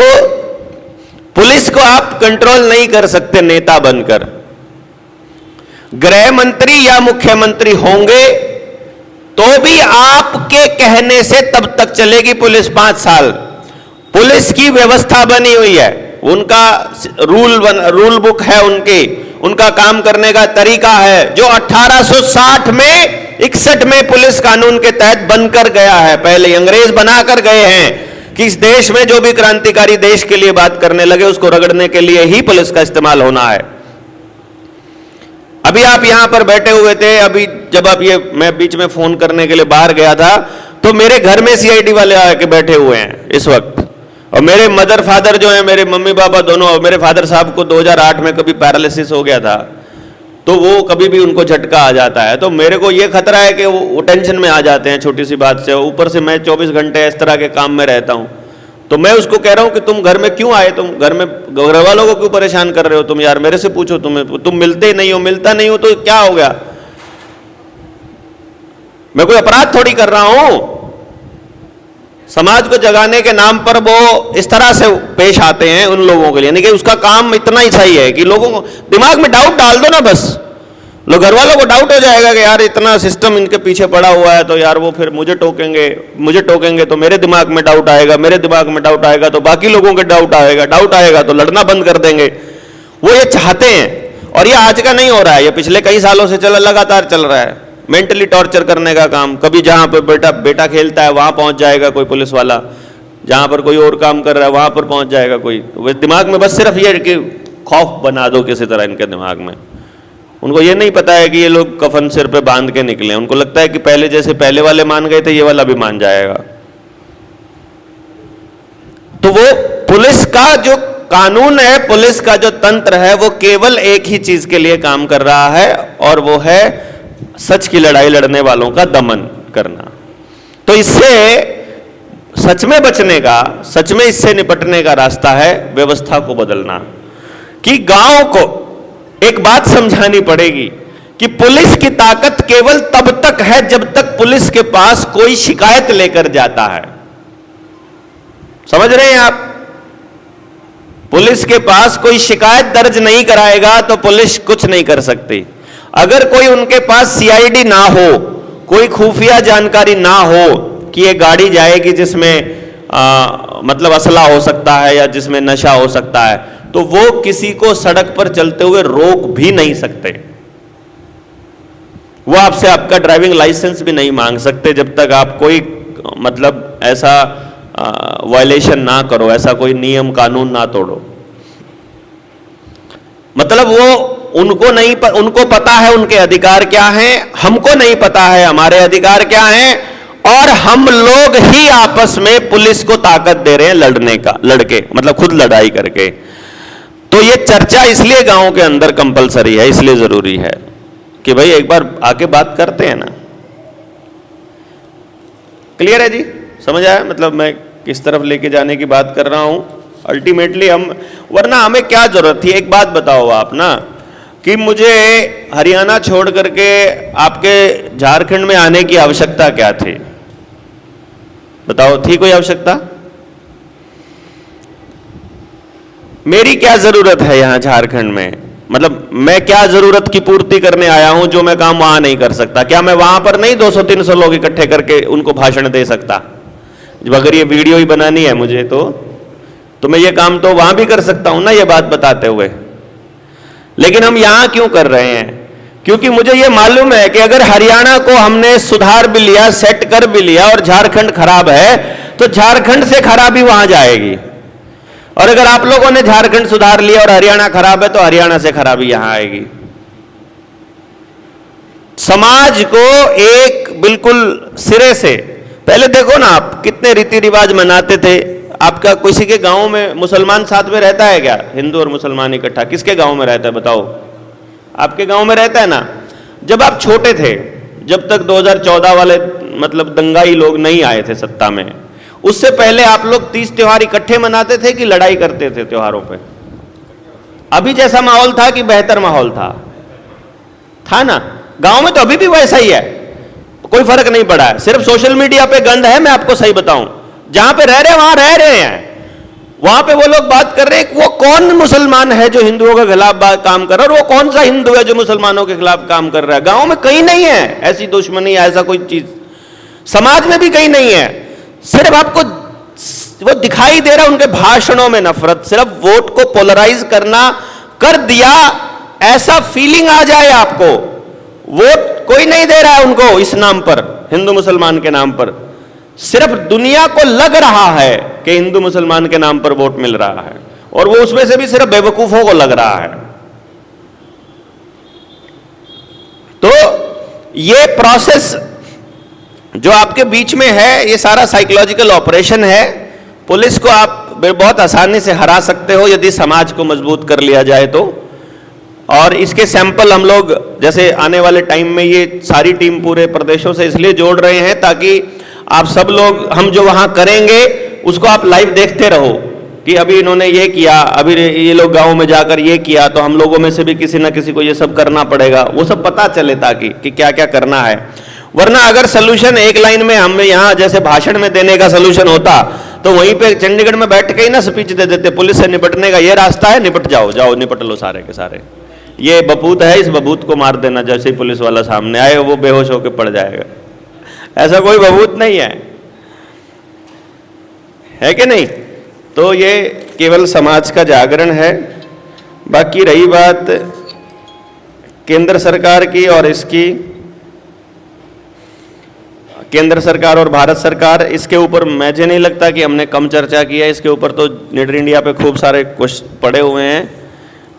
पुलिस को आप कंट्रोल नहीं कर सकते नेता बनकर। गृह मंत्री या मुख्यमंत्री होंगे तो भी आपके कहने से तब तक चलेगी पुलिस 5 साल। पुलिस की व्यवस्था बनी हुई है, उनका रूल बुक है, उनका काम करने का तरीका है, जो 1860 में 61 में पुलिस कानून के तहत बनकर गया है। पहले अंग्रेज बनाकर गए हैं कि इस देश में जो भी क्रांतिकारी देश के लिए बात करने लगे उसको रगड़ने के लिए ही पुलिस का इस्तेमाल होना है। अभी आप यहां पर बैठे हुए थे, अभी जब आप मैं बीच में फोन करने के लिए बाहर गया था तो मेरे घर में CID वाले आके बैठे हुए हैं इस वक्त, और मेरे मदर फादर जो है, मेरे मम्मी पापा दोनों, और मेरे फादर साहब को 2008 में कभी पैरालिसिस हो गया था, तो वो कभी भी उनको झटका आ जाता है, तो मेरे को ये खतरा है कि वो टेंशन में आ जाते हैं छोटी सी बात से। ऊपर से मैं 24 घंटे इस तरह के काम में रहता हूं, तो मैं उसको कह रहा हूं कि तुम घर में क्यों आए, तुम घर में घर वालों को क्यों परेशान कर रहे हो तुम, यार मेरे से पूछो, तुम मिलते ही नहीं हो, मिलता नहीं हो तो क्या हो गया? मैं कोई अपराध थोड़ी कर रहा हूं। समाज को जगाने के नाम पर वो इस तरह से पेश आते हैं उन लोगों के लिए, यानी कि उसका काम इतना ही सही है कि लोगों को दिमाग में डाउट डाल दो ना बस, लोग घर वालों को डाउट हो जाएगा कि यार इतना सिस्टम इनके पीछे पड़ा हुआ है, तो यार वो फिर मुझे टोकेंगे तो मेरे दिमाग में डाउट आएगा, मेरे दिमाग में डाउट आएगा तो बाकी लोगों के डाउट आएगा तो लड़ना बंद कर देंगे। वो ये चाहते हैं, और ये आज का नहीं हो रहा है, ये पिछले कई सालों से लगातार चल रहा है। मेंटली टॉर्चर करने का काम, कभी जहां पर बेटा खेलता है वहां पहुंच जाएगा कोई पुलिस वाला, जहां पर कोई और काम कर रहा है वहां पर पहुंच जाएगा कोई। वो दिमाग में बस सिर्फ ये कि खौफ बना दो किसी तरह इनके दिमाग में। उनको ये नहीं पता है कि ये लोग कफन सिर पे बांध के निकले। उनको लगता है कि पहले जैसे पहले वाले मान गए थे, ये वाला भी मान जाएगा। तो वो पुलिस का जो कानून है, पुलिस का जो तंत्र है, वो केवल एक ही चीज के लिए काम कर रहा है, और वो है सच की लड़ाई लड़ने वालों का दमन करना। तो इससे सच में बचने का, सच में इससे निपटने का रास्ता है व्यवस्था को बदलना। कि गांव को एक बात समझानी पड़ेगी कि पुलिस की ताकत केवल तब तक है जब तक पुलिस के पास कोई शिकायत लेकर जाता है। समझ रहे हैं आप? पुलिस के पास कोई शिकायत दर्ज नहीं कराएगा तो पुलिस कुछ नहीं कर सकती। अगर कोई उनके पास सीआईडी ना हो, कोई खुफिया जानकारी ना हो कि ये गाड़ी जाएगी जिसमें मतलब असला हो सकता है या जिसमें नशा हो सकता है, तो वो किसी को सड़क पर चलते हुए रोक भी नहीं सकते। वो आपसे आपका ड्राइविंग लाइसेंस भी नहीं मांग सकते जब तक आप कोई मतलब ऐसा वायलेशन ना करो, ऐसा कोई नियम कानून ना तोड़ो। मतलब वो उनको पता है उनके अधिकार क्या हैं, हमको नहीं पता है हमारे अधिकार क्या हैं, और हम लोग ही आपस में पुलिस को ताकत दे रहे हैं लड़के मतलब खुद लड़ाई करके। तो ये चर्चा इसलिए गांव के अंदर कंपलसरी है, इसलिए जरूरी है कि भाई एक बार आके बात करते हैं ना। क्लियर है जी? समझ आया मतलब मैं किस तरफ लेके जाने की बात कर रहा हूं? अल्टीमेटली वरना हमें क्या जरूरत थी? एक बात बताओ आप ना, कि मुझे हरियाणा छोड़ करके आपके झारखंड में आने की आवश्यकता क्या थी? बताओ, थी कोई आवश्यकता? मेरी क्या जरूरत है यहां झारखंड में? मतलब मैं क्या जरूरत की पूर्ति करने आया हूं जो मैं काम वहां नहीं कर सकता? क्या मैं वहां पर नहीं 200-300 लोग इकट्ठे करके उनको भाषण दे सकता? जब अगर ये वीडियो ही बनानी है मुझे तो मैं ये काम तो वहां भी कर सकता हूं ना, ये बात बताते हुए। लेकिन हम यहां क्यों कर रहे हैं? क्योंकि मुझे ये मालूम है कि अगर हरियाणा को हमने सुधार भी लिया, सेट कर भी लिया, और झारखंड खराब है, तो झारखंड से खराबी वहां जाएगी। और अगर आप लोगों ने झारखंड सुधार लिया और हरियाणा खराब है, तो हरियाणा से खराबी यहां आएगी। समाज को एक बिल्कुल सिरे से, पहले देखो ना आप कितने रीति रिवाज मनाते थे। आपका किसी के गांव में मुसलमान साथ में रहता है क्या? हिंदू और मुसलमान इकट्ठा किसके गांव में रहता है बताओ? आपके गांव में रहता है ना। जब आप छोटे थे, जब तक 2014 वाले मतलब दंगाई लोग नहीं आए थे सत्ता में, उससे पहले आप लोग 30 त्योहार इकट्ठे मनाते थे कि लड़ाई करते थे त्योहारों पे? अभी जैसा माहौल था कि बेहतर माहौल था ना? गांव में तो अभी भी वैसा ही है, कोई फर्क नहीं पड़ा है। सिर्फ सोशल मीडिया पे गंद है। मैं आपको सही बताऊं, जहां पे रह रहे हैं वहां रह रहे हैं, वहां पे वो लोग बात कर रहे हैं वो कौन मुसलमान है जो हिंदुओं के खिलाफ काम कर रहा है, और वो कौन सा हिंदू है जो मुसलमानों के खिलाफ काम कर रहा है। गांव में कहीं नहीं है ऐसी दुश्मनी, ऐसा कोई चीज समाज में भी कहीं नहीं है। सिर्फ आपको वो दिखाई दे रहा है उनके भाषणों में नफरत, सिर्फ वोट को पोलराइज करना कर दिया, ऐसा फीलिंग आ जाए आपको। वोट कोई नहीं दे रहा है उनको इस नाम पर, हिंदू मुसलमान के नाम पर। सिर्फ दुनिया को लग रहा है कि हिंदू मुसलमान के नाम पर वोट मिल रहा है, और वो उसमें से भी सिर्फ बेवकूफों को लग रहा है। तो ये प्रोसेस जो आपके बीच में है, ये सारा साइकोलॉजिकल ऑपरेशन है। पुलिस को आप बहुत आसानी से हरा सकते हो यदि समाज को मजबूत कर लिया जाए तो। और इसके सैंपल हम लोग जैसे आने वाले टाइम में ये सारी टीम पूरे प्रदेशों से इसलिए जोड़ रहे हैं ताकि आप सब लोग, हम जो वहां करेंगे उसको आप लाइव देखते रहो कि अभी इन्होंने ये किया, अभी ये लोग गांव में जाकर ये किया, तो हम लोगों में से भी किसी ना किसी को ये सब करना पड़ेगा। वो सब पता चले ताकि कि क्या क्या करना है। वरना अगर सोल्यूशन एक लाइन में हमें यहां जैसे भाषण में देने का सोल्यूशन होता, तो वहीं पे चंडीगढ़ में बैठ के ही ना स्पीच दे देते, पुलिस से निपटने का ये रास्ता है, निपट जाओ, जाओ निपट लो सारे के सारे। ये बबूत है, इस बबूत को मार देना, जैसे ही पुलिस वाला सामने आए वो बेहोश होकर पड़ जाएगा। ऐसा कोई बबूत नहीं है कि नहीं? तो ये केवल समाज का जागरण है। बाकी रही बात केंद्र सरकार की और इसकी, केंद्र सरकार और भारत सरकार, इसके ऊपर मुझे नहीं लगता कि हमने कम चर्चा की है। इसके ऊपर तो लीडर इंडिया पे खूब सारे क्वेश्चन पड़े हुए हैं।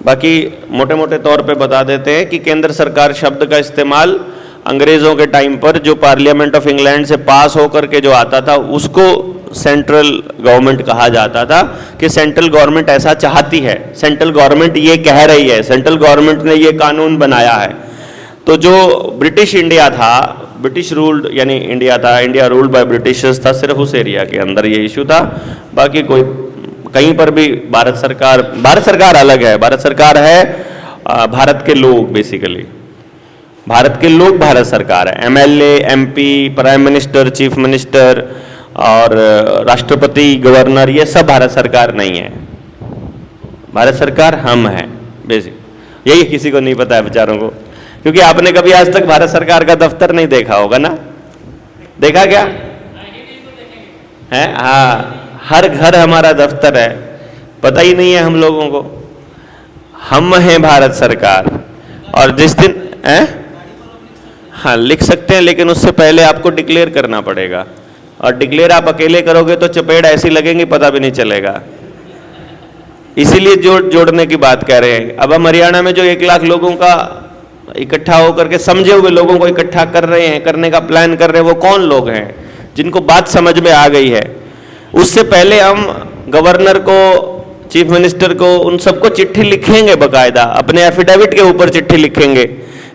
बाकी मोटे मोटे तौर पे बता देते हैं कि केंद्र सरकार शब्द का इस्तेमाल अंग्रेज़ों के टाइम पर जो पार्लियामेंट ऑफ इंग्लैंड से पास होकर के जो आता था उसको सेंट्रल गवर्नमेंट कहा जाता था, कि सेंट्रल गवर्नमेंट ऐसा चाहती है, सेंट्रल गवर्नमेंट ये कह रही है, सेंट्रल गवर्नमेंट ने ये कानून बनाया है। तो जो ब्रिटिश इंडिया था, ब्रिटिश रूल्ड यानी इंडिया था, इंडिया रूल्ड बाय ब्रिटिशर्स था, सिर्फ उस एरिया के अंदर ये इशू था। बाकी कोई कहीं पर भी भारत सरकार अलग है। भारत सरकार है भारत के लोग, बेसिकली भारत के लोग भारत सरकार है। MLA, MP, prime minister, chief minister और राष्ट्रपति, गवर्नर, ये सब भारत सरकार नहीं है। भारत सरकार हम हैं बेसिक। यही किसी को नहीं पता है बेचारों को, क्योंकि आपने कभी आज तक भारत सरकार का दफ्तर नहीं देखा होगा ना? देखा क्या है? हाँ, हर घर हमारा दफ्तर है, पता ही नहीं है हम लोगों को। हम हैं भारत सरकार। और जिस दिन हाँ लिख सकते हैं, लेकिन उससे पहले आपको डिक्लेयर करना पड़ेगा, और डिक्लेयर आप अकेले करोगे तो चपेड़ ऐसी लगेंगी पता भी नहीं चलेगा। इसीलिए जोड़ने की बात कह रहे हैं। अब हम हरियाणा में जो 1 लाख लोगों का इकट्ठा होकर के, समझे हुए लोगों को इकट्ठा कर रहे हैं, करने का प्लान कर रहे हैं, वो कौन लोग हैं? जिनको बात समझ में आ गई है। उससे पहले हम गवर्नर को, चीफ मिनिस्टर को, उन सबको चिट्ठी लिखेंगे, बकायदा अपने एफिडेविट के ऊपर चिट्ठी लिखेंगे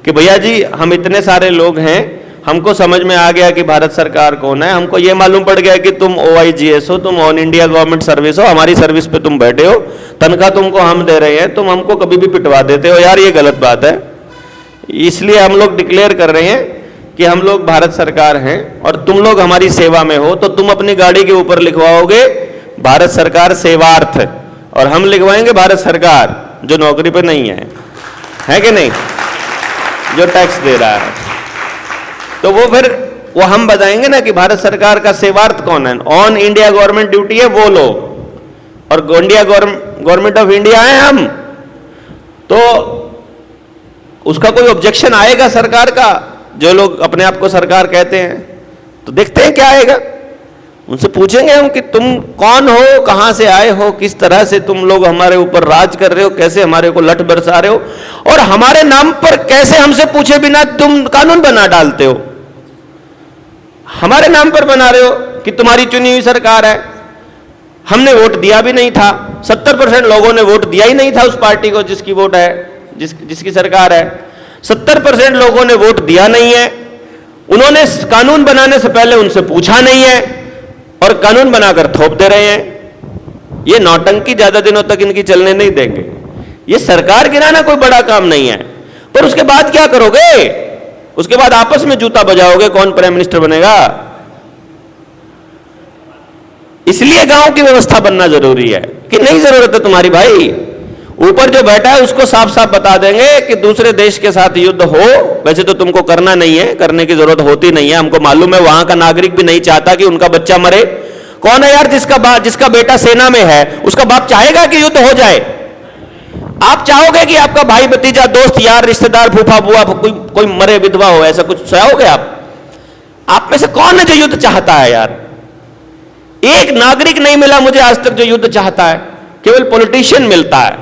कि भैया जी हम इतने सारे लोग हैं, हमको समझ में आ गया कि भारत सरकार कौन है, हमको ये मालूम पड़ गया कि तुम OIGS हो, तुम ऑल इंडिया गवर्नमेंट सर्विस हो, हमारी सर्विस पे तुम बैठे हो, तनख्वाह तुमको हम दे रहे हैं, तुम हमको कभी भी पिटवा देते हो। यार ये गलत बात है। इसलिए हम लोग डिक्लेयर कर रहे हैं कि हम लोग भारत सरकार हैं और तुम लोग हमारी सेवा में हो। तो तुम अपनी गाड़ी के ऊपर लिखवाओगे भारत सरकार सेवार्थ, और हम लिखवाएंगे भारत सरकार, जो नौकरी पे नहीं है कि नहीं, जो टैक्स दे रहा है। तो वो फिर वो हम बताएंगे ना कि भारत सरकार का सेवार्थ कौन है। ऑन इंडिया गवर्नमेंट ड्यूटी है वो लोग, और इंडिया गवर्नमेंट ऑफ इंडिया है हम। तो उसका कोई ऑब्जेक्शन आएगा सरकार का? जो लोग अपने आप को सरकार कहते हैं, तो देखते हैं क्या आएगा। उनसे पूछेंगे हम कि तुम कौन हो, कहां से आए हो, किस तरह से तुम लोग हमारे ऊपर राज कर रहे हो, कैसे हमारे को लठ बरसा रहे हो, और हमारे नाम पर कैसे हमसे पूछे बिना तुम कानून बना डालते हो। हमारे नाम पर बना रहे हो कि तुम्हारी चुनी हुई सरकार है। हमने वोट दिया भी नहीं था, 70% लोगों ने वोट दिया ही नहीं था उस पार्टी को जिसकी वोट है, जिसकी सरकार है। 70% लोगों ने वोट दिया नहीं है। उन्होंने कानून बनाने से पहले उनसे पूछा नहीं है, और कानून बनाकर थोप दे रहे हैं। ये नौटंकी ज्यादा दिनों तक इनकी चलने नहीं देंगे। ये सरकार गिराना कोई बड़ा काम नहीं है, पर उसके बाद क्या करोगे? उसके बाद आपस में जूता बजाओगे, कौन प्राइम मिनिस्टर बनेगा। इसलिए गांव की व्यवस्था बनना जरूरी है कि नहीं जरूरत है तुम्हारी भाई। ऊपर जो बैठा है उसको साफ साफ बता देंगे कि दूसरे देश के साथ युद्ध हो, वैसे तो तुमको करना नहीं है, करने की जरूरत होती नहीं है, हमको मालूम है। वहां का नागरिक भी नहीं चाहता कि उनका बच्चा मरे। कौन है यार जिसका बेटा सेना में है, उसका बाप चाहेगा कि युद्ध हो जाए? आप चाहोगे कि आपका भाई, भतीजा, दोस्त, यार, रिश्तेदार, फूफा, बुआ कोई मरे, विधवा हो, ऐसा कुछ चाहोगे आप में से कौन है जो युद्ध चाहता है? यार एक नागरिक नहीं मिला मुझे आज तक जो युद्ध चाहता है। केवल पॉलिटिशियन मिलता है,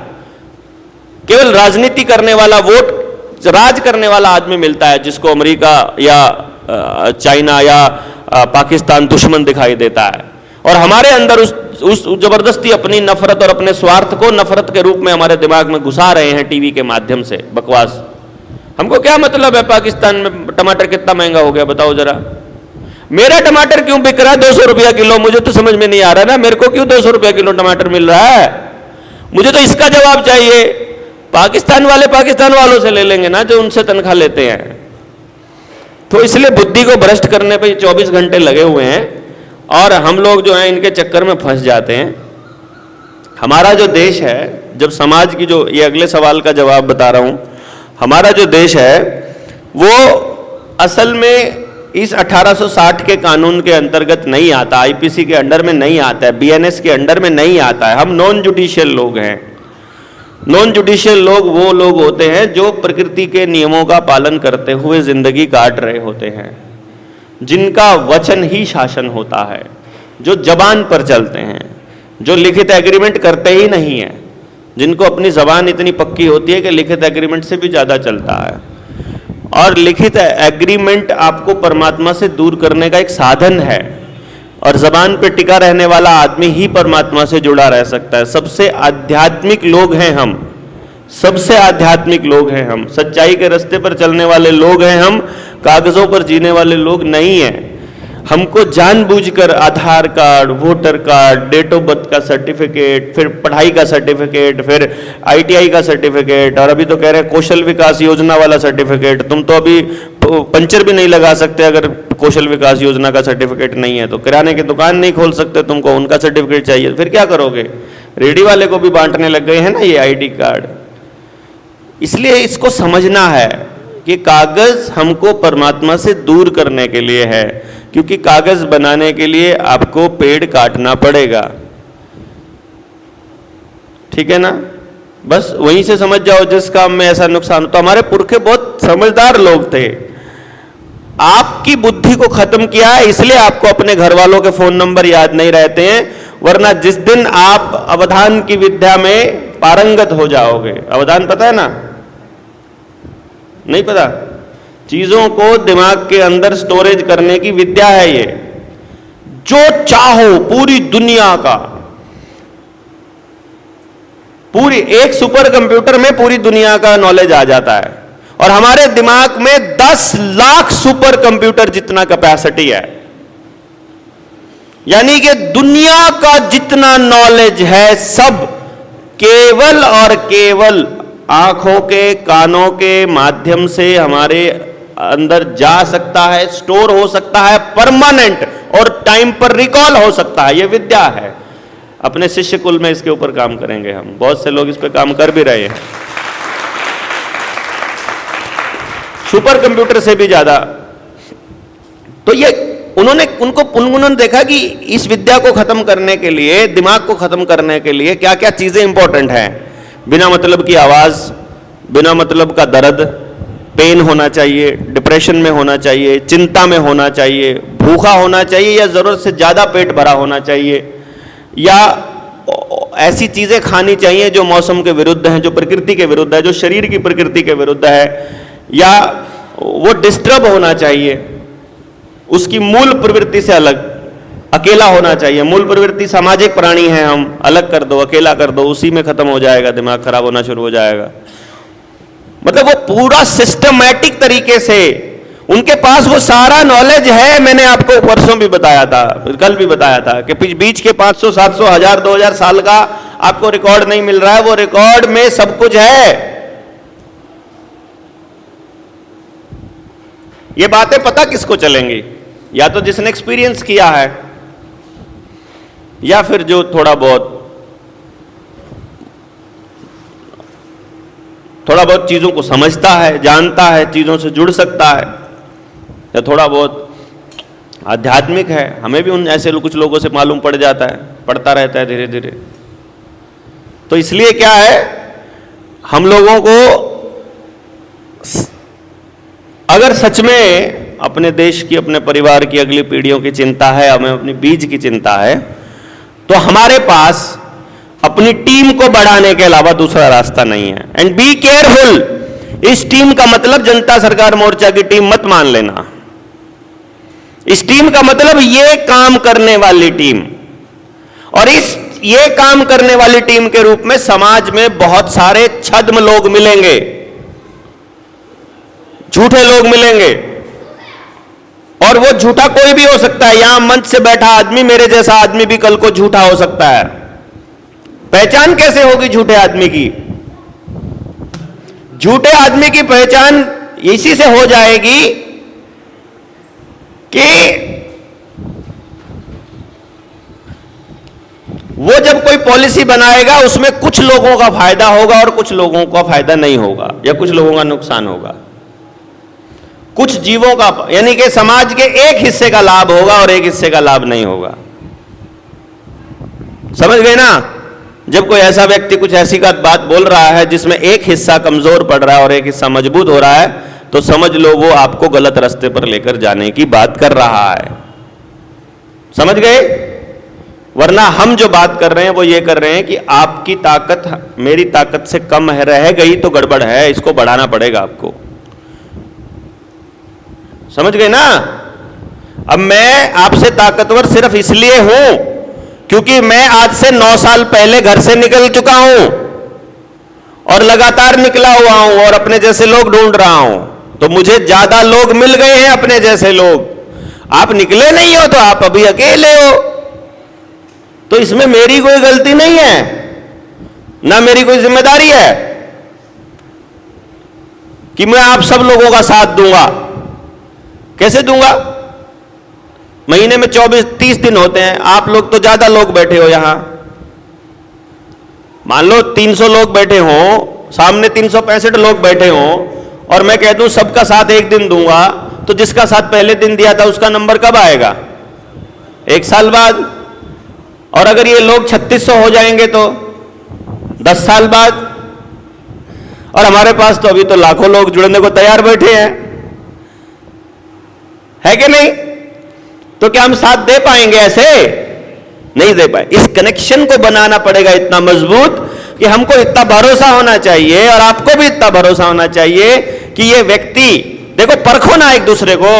केवल राजनीति करने वाला, वोट राज करने वाला आदमी मिलता है, जिसको अमेरिका या चाइना या पाकिस्तान दुश्मन दिखाई देता है। और हमारे अंदर उस जबरदस्ती अपनी नफरत और अपने स्वार्थ को नफरत के रूप में हमारे दिमाग में घुसा रहे हैं टीवी के माध्यम से। बकवास। हमको क्या मतलब है पाकिस्तान में टमाटर कितना महंगा हो गया, बताओ जरा। मेरा टमाटर क्यों बिक रहा है 200 रुपया किलो? मुझे तो समझ में नहीं आ रहा ना, मेरे को क्यों 200 रुपया किलो टमाटर मिल रहा है? मुझे तो इसका जवाब चाहिए। पाकिस्तान वाले पाकिस्तान वालों से ले लेंगे ना, जो उनसे तनख्वाह लेते हैं। तो इसलिए बुद्धि को भ्रष्ट करने पे 24 घंटे लगे हुए हैं, और हम लोग जो हैं इनके चक्कर में फंस जाते हैं। हमारा जो देश है, जब समाज की, जो ये अगले सवाल का जवाब बता रहा हूं, हमारा जो देश है वो असल में इस 1860 के कानून के अंतर्गत नहीं आता, आईपीसी के अंडर में नहीं आता है, बीएनएस के अंडर में नहीं आता है। हम नॉन जुडिशियल लोग हैं। नॉन जुडिशियल लोग वो लोग होते हैं जो प्रकृति के नियमों का पालन करते हुए जिंदगी काट रहे होते हैं, जिनका वचन ही शासन होता है, जो जबान पर चलते हैं, जो लिखित एग्रीमेंट करते ही नहीं है, जिनको अपनी जबान इतनी पक्की होती है कि लिखित एग्रीमेंट से भी ज्यादा चलता है। और लिखित एग्रीमेंट आपको परमात्मा से दूर करने का एक साधन है, और जबान पे टिका रहने वाला आदमी ही परमात्मा से जुड़ा रह सकता है। सबसे आध्यात्मिक लोग हैं हम, सबसे आध्यात्मिक लोग हैं हम, सच्चाई के रास्ते पर चलने वाले लोग हैं हम, कागजों पर जीने वाले लोग नहीं हैं। हमको जानबूझकर Aadhaar card, voter card, date of birth का सर्टिफिकेट, फिर पढ़ाई का सर्टिफिकेट, फिर आईटीआई का सर्टिफिकेट, और अभी तो कह रहे हैं कौशल विकास योजना वाला सर्टिफिकेट। तुम तो अभी पंचर भी नहीं लगा सकते अगर कौशल विकास योजना का सर्टिफिकेट नहीं है, तो किराने की दुकान नहीं खोल सकते, तुमको उनका सर्टिफिकेट चाहिए, फिर क्या करोगे? रेडी वाले को भी बांटने लग गए हैं ना ये आईडी कार्ड। इसलिए इसको समझना है कि कागज हमको परमात्मा से दूर करने के लिए है, क्योंकि कागज बनाने के लिए आपको पेड़ काटना पड़ेगा। ठीक है ना? बस वहीं से समझ जाओ जिस काम में ऐसा नुकसान। तो हमारे पुरखे बहुत समझदार लोग थे, आपकी बुद्धि को खत्म किया है, इसलिए आपको अपने घर वालों के फोन नंबर याद नहीं रहते हैं। वरना जिस दिन आप अवधान की विद्या में पारंगत हो जाओगे, अवधान पता है ना? नहीं पता? चीजों को दिमाग के अंदर स्टोरेज करने की विद्या है ये। जो चाहो पूरी दुनिया का, पूरी एक सुपर कंप्यूटर में पूरी दुनिया का नॉलेज आ जाता है, और हमारे दिमाग में 10 लाख सुपर कंप्यूटर जितना कैपेसिटी है। यानी कि दुनिया का जितना नॉलेज है सब केवल और केवल आंखों के, कानों के माध्यम से हमारे अंदर जा सकता है, स्टोर हो सकता है, परमानेंट और टाइम पर रिकॉल हो सकता है। यह विद्या है। अपने शिष्य कुल में इसके ऊपर काम करेंगे हम, बहुत से लोग इस पर काम कर भी रहे हैं, सुपर कंप्यूटर से भी ज्यादा। तो ये उन्होंने देखा कि इस विद्या को खत्म करने के लिए, दिमाग को खत्म करने के लिए क्या क्या चीजें इंपॉर्टेंट हैं। बिना मतलब की आवाज, बिना मतलब का दर्द, पेन होना चाहिए, डिप्रेशन में होना चाहिए, चिंता में होना चाहिए, भूखा होना चाहिए, या जरूरत से ज्यादा पेट भरा होना चाहिए, या ऐसी चीजें खानी चाहिए जो मौसम के विरुद्ध हैं, जो प्रकृति के विरुद्ध है, जो शरीर की प्रकृति के विरुद्ध है, या वो डिस्टर्ब होना चाहिए, उसकी मूल प्रवृत्ति से अलग, अकेला होना चाहिए। मूल प्रवृत्ति सामाजिक प्राणी है हम, अलग कर दो, अकेला कर दो, उसी में खत्म हो जाएगा, दिमाग खराब होना शुरू हो जाएगा। मतलब वो पूरा सिस्टमैटिक तरीके से उनके पास वो सारा नॉलेज है। मैंने आपको परसों भी बताया था, कल भी बताया था कि बीच के 500, 700, 1000, 2000 साल का आपको रिकॉर्ड नहीं मिल रहा है, वो रिकॉर्ड में सब कुछ है। ये बातें पता किसको चलेंगी? या तो जिसने एक्सपीरियंस किया है, या फिर जो थोड़ा बहुत चीजों को समझता है, जानता है, चीजों से जुड़ सकता है, या थोड़ा बहुत आध्यात्मिक है। हमें भी उन ऐसे कुछ लोगों से मालूम पड़ जाता है, पड़ता रहता है धीरे धीरे। तो इसलिए क्या है, हम लोगों को अगर सच में अपने देश की, अपने परिवार की, अगली पीढ़ियों की चिंता है, हमें अपनी बीज की चिंता है, तो हमारे पास अपनी टीम को बढ़ाने के अलावा दूसरा रास्ता नहीं है। एंड बी केयरफुल, इस टीम का मतलब जनता सरकार मोर्चा की टीम मत मान लेना। इस टीम का मतलब ये काम करने वाली टीम, और ये काम करने वाली टीम के रूप में समाज में बहुत सारे छद्म लोग मिलेंगे, झूठे लोग मिलेंगे, और वो झूठा कोई भी हो सकता है। यहां मंच से बैठा आदमी, मेरे जैसा आदमी भी कल को झूठा हो सकता है। पहचान कैसे होगी झूठे आदमी की? झूठे आदमी की पहचान इसी से हो जाएगी कि वो जब कोई पॉलिसी बनाएगा उसमें कुछ लोगों का फायदा होगा और कुछ लोगों का फायदा नहीं होगा, या कुछ लोगों का नुकसान होगा। कुछ जीवों का, यानी कि समाज के एक हिस्से का लाभ होगा और एक हिस्से का लाभ नहीं होगा। समझ गए ना? जब कोई ऐसा व्यक्ति कुछ ऐसी बात बोल रहा है जिसमें एक हिस्सा कमजोर पड़ रहा है और एक हिस्सा मजबूत हो रहा है, तो समझ लो वो आपको गलत रास्ते पर लेकर जाने की बात कर रहा है। समझ गए? वरना हम जो बात कर रहे हैं वो ये कर रहे हैं कि आपकी ताकत मेरी ताकत से कम है, रह गई तो गड़बड़ है, इसको बढ़ाना पड़ेगा आपको। समझ गए ना? अब मैं आपसे ताकतवर सिर्फ इसलिए हूं क्योंकि मैं आज से 9 साल पहले घर से निकल चुका हूं और लगातार निकला हुआ हूं और अपने जैसे लोग ढूंढ रहा हूं, तो मुझे ज्यादा लोग मिल गए हैं अपने जैसे लोग। आप निकले नहीं हो तो आप अभी अकेले हो, तो इसमें मेरी कोई गलती नहीं है, ना मेरी कोई जिम्मेदारी है कि मैं आप सब लोगों का साथ दूंगा। कैसे दूंगा? महीने में 24-30 दिन होते हैं, आप लोग तो ज्यादा लोग बैठे हो यहां। मान लो 300 लोग बैठे हो, सामने 365 लोग बैठे हो, और मैं कह दूं सबका साथ एक दिन दूंगा, तो जिसका साथ पहले दिन दिया था उसका नंबर कब आएगा? 1 साल बाद। और अगर ये लोग 3600 हो जाएंगे तो 10 साल बाद। और हमारे पास तो अभी तो लाखों लोग जुड़ने को तैयार बैठे हैं, है कि नहीं? तो क्या हम साथ दे पाएंगे? ऐसे नहीं दे पाए। इस कनेक्शन को बनाना पड़ेगा इतना मजबूत कि हमको इतना भरोसा होना चाहिए और आपको भी इतना भरोसा होना चाहिए कि ये व्यक्ति, देखो परखो ना एक दूसरे को।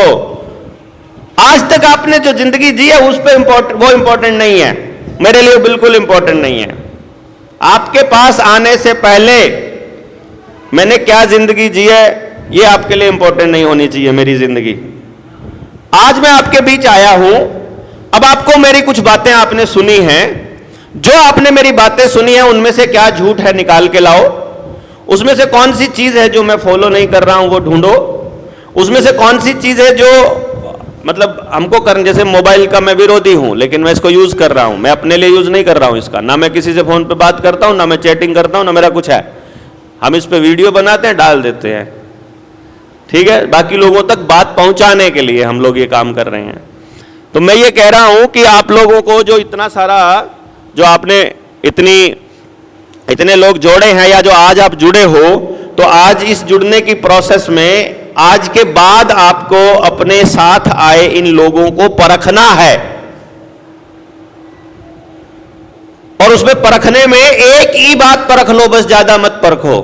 आज तक आपने जो जिंदगी जी है उस पे वो इंपॉर्टेंट नहीं है, मेरे लिए बिल्कुल इंपॉर्टेंट नहीं है। आपके पास आने से पहले मैंने क्या जिंदगी जी है ये आपके लिए इंपॉर्टेंट नहीं होनी चाहिए मेरी जिंदगी। आज मैं आपके बीच आया हूं, अब आपको मेरी कुछ बातें आपने सुनी हैं, जो आपने मेरी बातें सुनी हैं उनमें से क्या झूठ है निकाल के लाओ, उसमें से कौन सी चीज है जो मैं फॉलो नहीं कर रहा हूं वो ढूंढो, उसमें से कौन सी चीज है जो मतलब हमको करना। जैसे मोबाइल का मैं विरोधी हूं लेकिन मैं इसको यूज कर रहा हूं, मैं अपने लिए यूज नहीं कर रहा हूं इसका, ना मैं किसी से फोन पे बात करता हूं, ना मैं चैटिंग करता हूं, ना मेरा कुछ है। हम इस पे वीडियो बनाते हैं, डाल देते हैं, ठीक है, बाकी लोगों तक बात पहुंचाने के लिए हम लोग ये काम कर रहे हैं। तो मैं ये कह रहा हूं कि आप लोगों को जो इतना सारा, जो आपने इतने लोग जोड़े हैं या जो आज आप जुड़े हो, तो आज इस जुड़ने की प्रोसेस में आज के बाद आपको अपने साथ आए इन लोगों को परखना है। और उसमें परखने में एक ही बात परख लो, बस ज्यादा मत परखो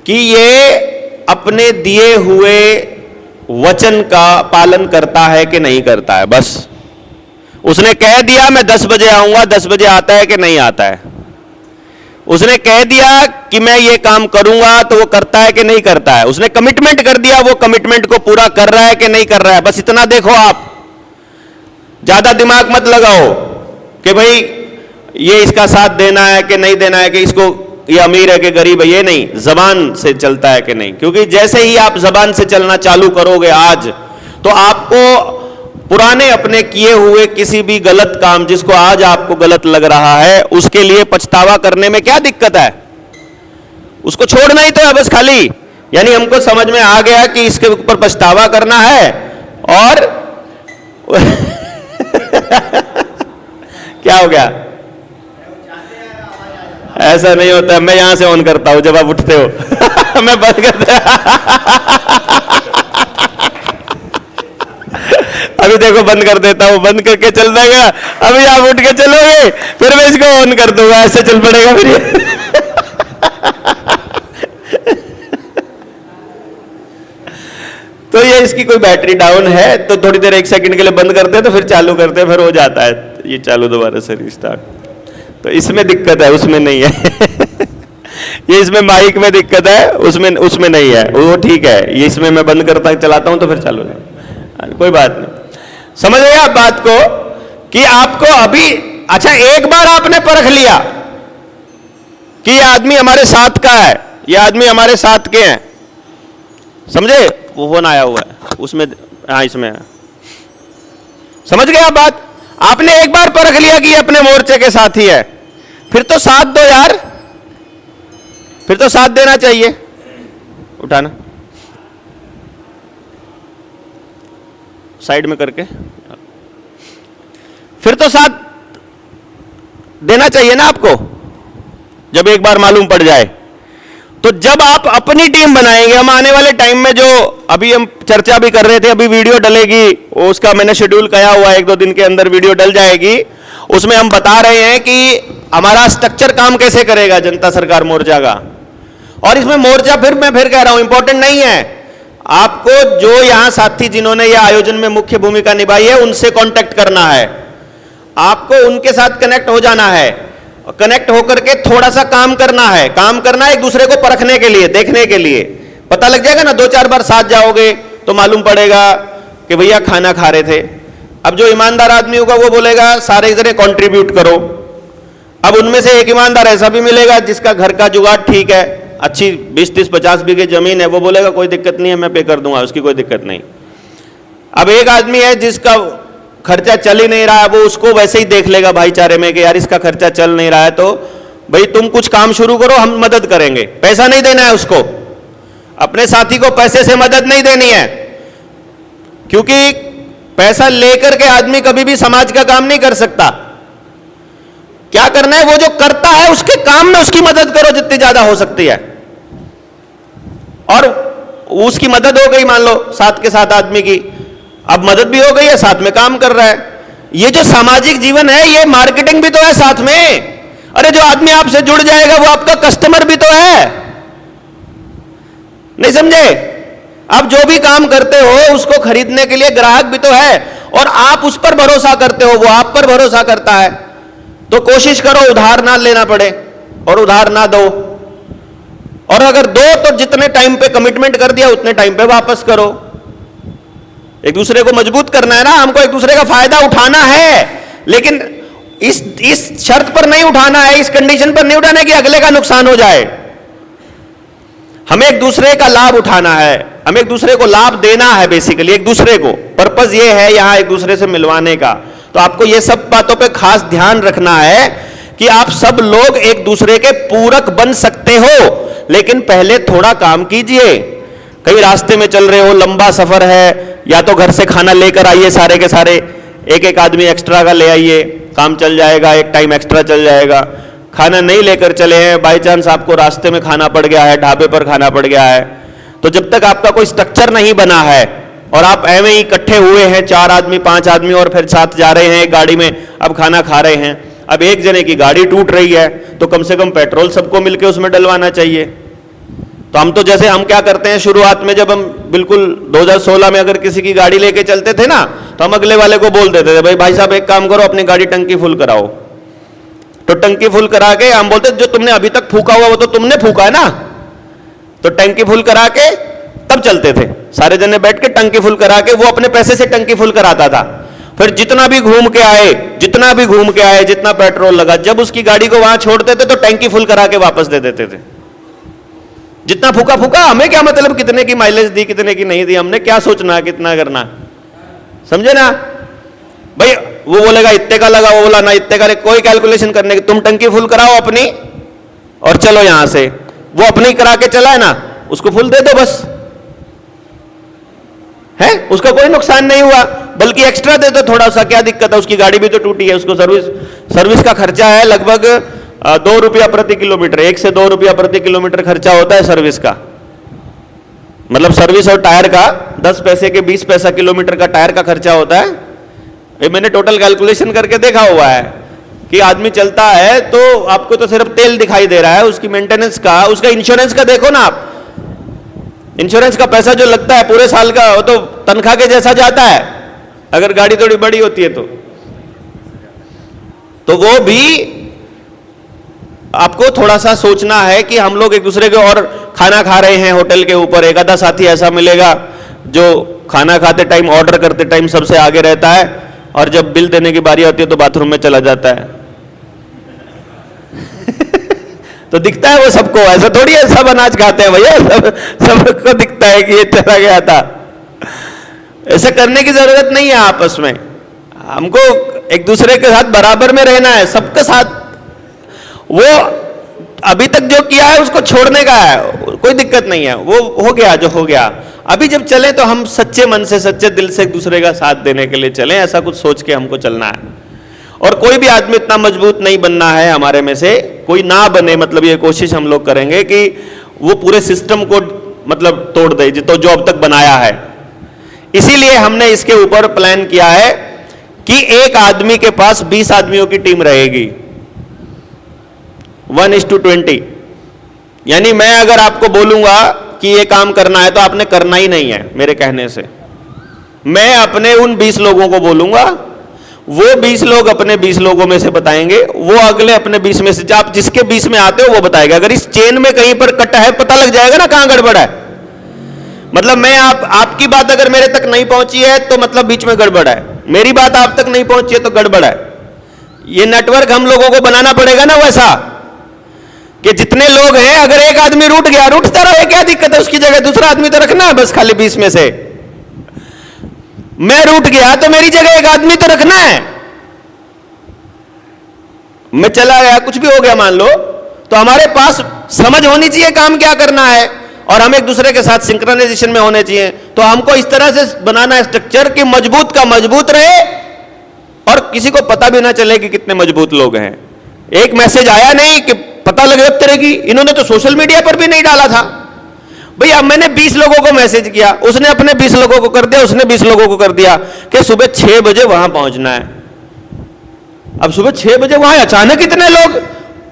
कि ये अपने दिए हुए वचन का पालन करता है कि नहीं करता है। बस उसने कह दिया मैं 10 बजे आऊंगा, 10 बजे आता है कि नहीं आता है। उसने कह दिया कि मैं ये काम करूंगा तो वो करता है कि नहीं करता है। उसने कमिटमेंट कर दिया, वो कमिटमेंट को पूरा कर रहा है कि नहीं कर रहा है। बस इतना देखो आप, ज्यादा दिमाग मत लगाओ कि भाई ये इसका साथ देना है कि नहीं देना है, कि इसको ये अमीर है कि गरीब है। ये नहीं, जबान से चलता है कि नहीं, क्योंकि जैसे ही आप जबान से चलना चालू करोगे आज, तो आपको पुराने अपने किए हुए किसी भी गलत काम, जिसको आज आपको गलत लग रहा है, उसके लिए पछतावा करने में क्या दिक्कत है? उसको छोड़ना ही तो है बस खाली। यानी हमको समझ में आ गया कि इसके ऊपर पछतावा करना है और क्या हो गया? ऐसा नहीं होता, मैं यहां से ऑन करता हूं जब आप उठते हो मैं बंद करता अभी देखो बंद कर देता हूं, बंद करके चल जाएगा। अभी आप उठ के चलोगे फिर मैं इसको ऑन कर दूंगा, ऐसे चल पड़ेगा फिर तो ये इसकी कोई बैटरी डाउन है तो थोड़ी देर 1 सेकंड के लिए बंद करते हैं, तो फिर चालू करते हैं, फिर हो जाता है ये चालू दोबारा से रिस्टार्ट। तो इसमें दिक्कत है, उसमें नहीं है ये इसमें माइक में दिक्कत है, उसमें नहीं है, वो ठीक है। ये इसमें मैं बंद करता चलाता हूं तो फिर चालू है, कोई बात नहीं। समझ गए आप बात को कि आपको अभी, अच्छा एक बार आपने परख लिया कि ये आदमी हमारे साथ का है, ये आदमी हमारे साथ के हैं, समझे? वो फोन आया हुआ है उसमें, हाँ इसमें है। समझ गए आप बात? आपने एक बार परख लिया कि ये अपने मोर्चे के साथी है, फिर तो साथ दो यार, फिर तो साथ देना चाहिए। उठाना साइड में करके, फिर तो साथ देना चाहिए ना आपको, जब एक बार मालूम पड़ जाए। तो जब आप अपनी टीम बनाएंगे, हम आने वाले टाइम में जो अभी हम चर्चा भी कर रहे थे, अभी वीडियो डलेगी, उसका मैंने शेड्यूल किया हुआ है, 1-2 दिन के अंदर वीडियो डल जाएगी। उसमें हम बता रहे हैं कि हमारा स्ट्रक्चर काम कैसे करेगा जनता सरकार मोर्चा का। और इसमें मोर्चा, फिर मैं फिर कह रहा हूं, इंपॉर्टेंट नहीं है। आपको जो यहां साथी जिन्होंने यह आयोजन में मुख्य भूमिका निभाई है, उनसे कांटेक्ट करना है, आपको उनके साथ कनेक्ट हो जाना है, कनेक्ट होकर के थोड़ा सा काम करना है। काम करना है एक दूसरे को परखने के लिए, देखने के लिए, पता लग जाएगा ना। 2-4 बार साथ जाओगे तो मालूम पड़ेगा कि भैया खाना खा रहे थे। अब जो ईमानदार आदमी होगा वो बोलेगा सारे जने कंट्रीब्यूट करो। अब उनमें से एक ईमानदार ऐसा भी मिलेगा जिसका घर का जुगाड़ ठीक है, अच्छी 20-30-50 बीघे जमीन है, वो बोलेगा कोई दिक्कत नहीं है, मैं पे कर दूंगा, उसकी कोई दिक्कत नहीं। अब एक आदमी है जिसका खर्चा चल ही नहीं रहा है, वो उसको वैसे ही देख लेगा भाईचारे में कि यार इसका खर्चा चल नहीं रहा है, तो भाई तुम कुछ काम शुरू करो, हम मदद करेंगे। पैसा नहीं देना है उसको, अपने साथी को पैसे से मदद नहीं देनी है, क्योंकि पैसा लेकर के आदमी कभी भी समाज का काम नहीं कर सकता। क्या करना है, वो जो करता है उसके काम में उसकी मदद करो जितनी ज्यादा हो सकती है। और उसकी मदद हो गई, मान लो साथ के साथ आदमी की, अब मदद भी हो गई है, साथ में काम कर रहा है। ये जो सामाजिक जीवन है, ये मार्केटिंग भी तो है साथ में। अरे जो आदमी आपसे जुड़ जाएगा वो आपका कस्टमर भी तो है, नहीं समझे? आप जो भी काम करते हो उसको खरीदने के लिए ग्राहक भी तो है, और आप उस पर भरोसा करते हो, वो आप पर भरोसा करता है। तो कोशिश करो उधार ना लेना पड़े और उधार ना दो, और अगर दो तो जितने टाइम पे कमिटमेंट कर दिया उतने टाइम पे वापस करो। एक दूसरे को मजबूत करना है ना, हमको एक दूसरे का फायदा उठाना है, लेकिन इस शर्त पर नहीं उठाना है, इस कंडीशन पर नहीं उठाना है कि अगले का नुकसान हो जाए। हमें एक दूसरे का लाभ उठाना है, हमें एक दूसरे को लाभ देना है, बेसिकली एक दूसरे को। पर्पस ये है यहां एक दूसरे से मिलवाने का। तो आपको ये सब बातों पे खास ध्यान रखना है कि आप सब लोग एक दूसरे के पूरक बन सकते हो, लेकिन पहले थोड़ा काम कीजिए। कहीं रास्ते में चल रहे हो, लंबा सफर है, या तो घर से खाना लेकर आइए, सारे के सारे एक आदमी एक्स्ट्रा का ले आइए, काम चल जाएगा, एक टाइम एक्स्ट्रा चल जाएगा। खाना नहीं लेकर चले हैं, बाई चांस आपको रास्ते में खाना पड़ गया है, ढाबे पर खाना पड़ गया है, तो जब तक आपका कोई स्ट्रक्चर नहीं बना है और आप ऐਵੇਂ ही इकट्ठे हुए हैं, 4 आदमी 5 आदमी, और फिर साथ जा रहे हैं एक गाड़ी में, अब खाना खा रहे हैं, अब एक जने की गाड़ी टूट रही है, तो कम से कम पेट्रोल सबको मिलकर उसमें डलवाना चाहिए। तो हम तो जैसे हम क्या करते हैं, शुरुआत में जब हम बिल्कुल 2016 में अगर किसी की गाड़ी लेके चलते थे ना, तो हम अगले वाले को बोल देते थे, भाई साहब एक काम करो, अपनी गाड़ी टंकी फुल कराओ। तो टंकी फुल करा के हम बोलते, जो तुमने अभी तक फूका हुआ वो तो तुमने फूका है ना, तो टंकी फुल करा के तब चलते थे। सारे जने बैठ के टंकी फुल करा के, वो अपने पैसे से टंकी फुल कराता था। फिर जितना भी घूम के आए, जितना पेट्रोल लगा, जब उसकी गाड़ी को वहां छोड़ते थे तो टंकी फुल करा के वापस दे देते थे। जितना फूका फूका, हमें क्या मतलब कितने की माइलेज दी, कितने की नहीं दी, हमने क्या सोचना कितना करना, समझे ना भाई। वो बोलेगा इतने का लगा, वो बोला ना इतने का, कोई कैलकुलेशन करने की, तुम टंकी फुल कराओ अपनी और चलो यहां से। वो अपनी करा के चला है ना, उसको फुल दे दो बस, है उसका कोई नुकसान नहीं हुआ, बल्कि एक्स्ट्रा दे दो थोड़ा सा, क्या दिक्कत है, उसकी गाड़ी भी तो टूटी है, उसको सर्विस का खर्चा है लगभग 2 रुपया प्रति किलोमीटर, 1 से 2 रुपया प्रति किलोमीटर खर्चा होता है सर्विस का। मतलब सर्विस और टायर का 10 पैसे के 20 पैसा किलोमीटर का टायर का खर्चा होता है। ये मैंने टोटल कैलकुलेशन करके देखा हुआ है कि आदमी चलता है तो आपको तो सिर्फ तेल दिखाई दे रहा है, उसकी मेंटेनेंस का, उसका इंश्योरेंस का देखो ना आप, इंश्योरेंस का पैसा जो लगता है पूरे साल का, वो तो तनख्वाह के जैसा जाता है अगर गाड़ी थोड़ी बड़ी होती है तो वो भी आपको थोड़ा सा सोचना है कि हम लोग एक दूसरे के, और खाना खा रहे हैं होटल के ऊपर, एक आधा साथी ऐसा मिलेगा जो खाना खाते टाइम, ऑर्डर करते टाइम सबसे आगे रहता है, और जब बिल देने की बारी आती है तो बाथरूम में चला जाता है। तो दिखता है वो सबको, ऐसा थोड़ी है सब अनाज खाते हैं भैया, सबको दिखता है कि ये चला गया था। ऐसा करने की जरूरत नहीं है आपस में। हमको एक दूसरे के साथ बराबर में रहना है, सबके साथ। वो अभी तक जो किया है उसको छोड़ने का है, कोई दिक्कत नहीं है, वो हो गया जो हो गया। अभी जब चले तो हम सच्चे मन से, सच्चे दिल से एक दूसरे का साथ देने के लिए चलें, ऐसा कुछ सोच के हमको चलना है। और कोई भी आदमी इतना मजबूत नहीं बनना है हमारे में से, कोई ना बने, मतलब ये कोशिश हम लोग करेंगे कि वो पूरे सिस्टम को मतलब तोड़ दे तो जो अब तक बनाया है। इसीलिए हमने इसके ऊपर प्लान किया है कि एक आदमी के पास 20 आदमियों की टीम रहेगी, 1:20। यानी मैं अगर आपको बोलूंगा कि ये काम करना है तो आपने करना ही नहीं है मेरे कहने से। मैं अपने उन 20 लोगों को बोलूंगा, वो 20 लोग अपने 20 लोगों में से बताएंगे, वो अगले अपने 20 में से, आप जिसके 20 में आते हो वो बताएगा। अगर इस चेन में कहीं पर कट है, पता लग जाएगा ना कहां गड़बड़ है। मतलब मैं आपकी बात अगर मेरे तक नहीं पहुंची है तो मतलब बीच में गड़बड़ है, मेरी बात आप तक नहीं पहुंची है तो गड़बड़ है। ये नेटवर्क हम लोगों को बनाना पड़ेगा ना वैसा कि जितने लोग हैं, अगर एक आदमी रूठ गया, रूठता रहे, क्या दिक्कत है, उसकी जगह दूसरा आदमी तो रखना है बस, खाली 20 में से। मैं रूठ गया तो मेरी जगह एक आदमी तो रखना है। मैं चला गया, कुछ भी हो गया मान लो, तो हमारे पास समझ होनी चाहिए काम क्या करना है, और हम एक दूसरे के साथ सिंक्रोनाइजेशन में होने चाहिए। तो हमको इस तरह से बनाना है स्ट्रक्चर कि मजबूत का मजबूत रहे और किसी को पता भी ना चले कि कितने मजबूत लोग हैं। एक मैसेज आया नहीं कि पता लगे तरह की, इन्होंने तो सोशल मीडिया पर भी नहीं डाला था। भैया मैंने 20 लोगों को मैसेज किया, उसने अपने 20 लोगों को कर दिया, उसने 20 लोगों को कर दिया कि सुबह 6 बजे वहां पहुंचना है। अब सुबह 6 बजे वहां अचानक इतने लोग,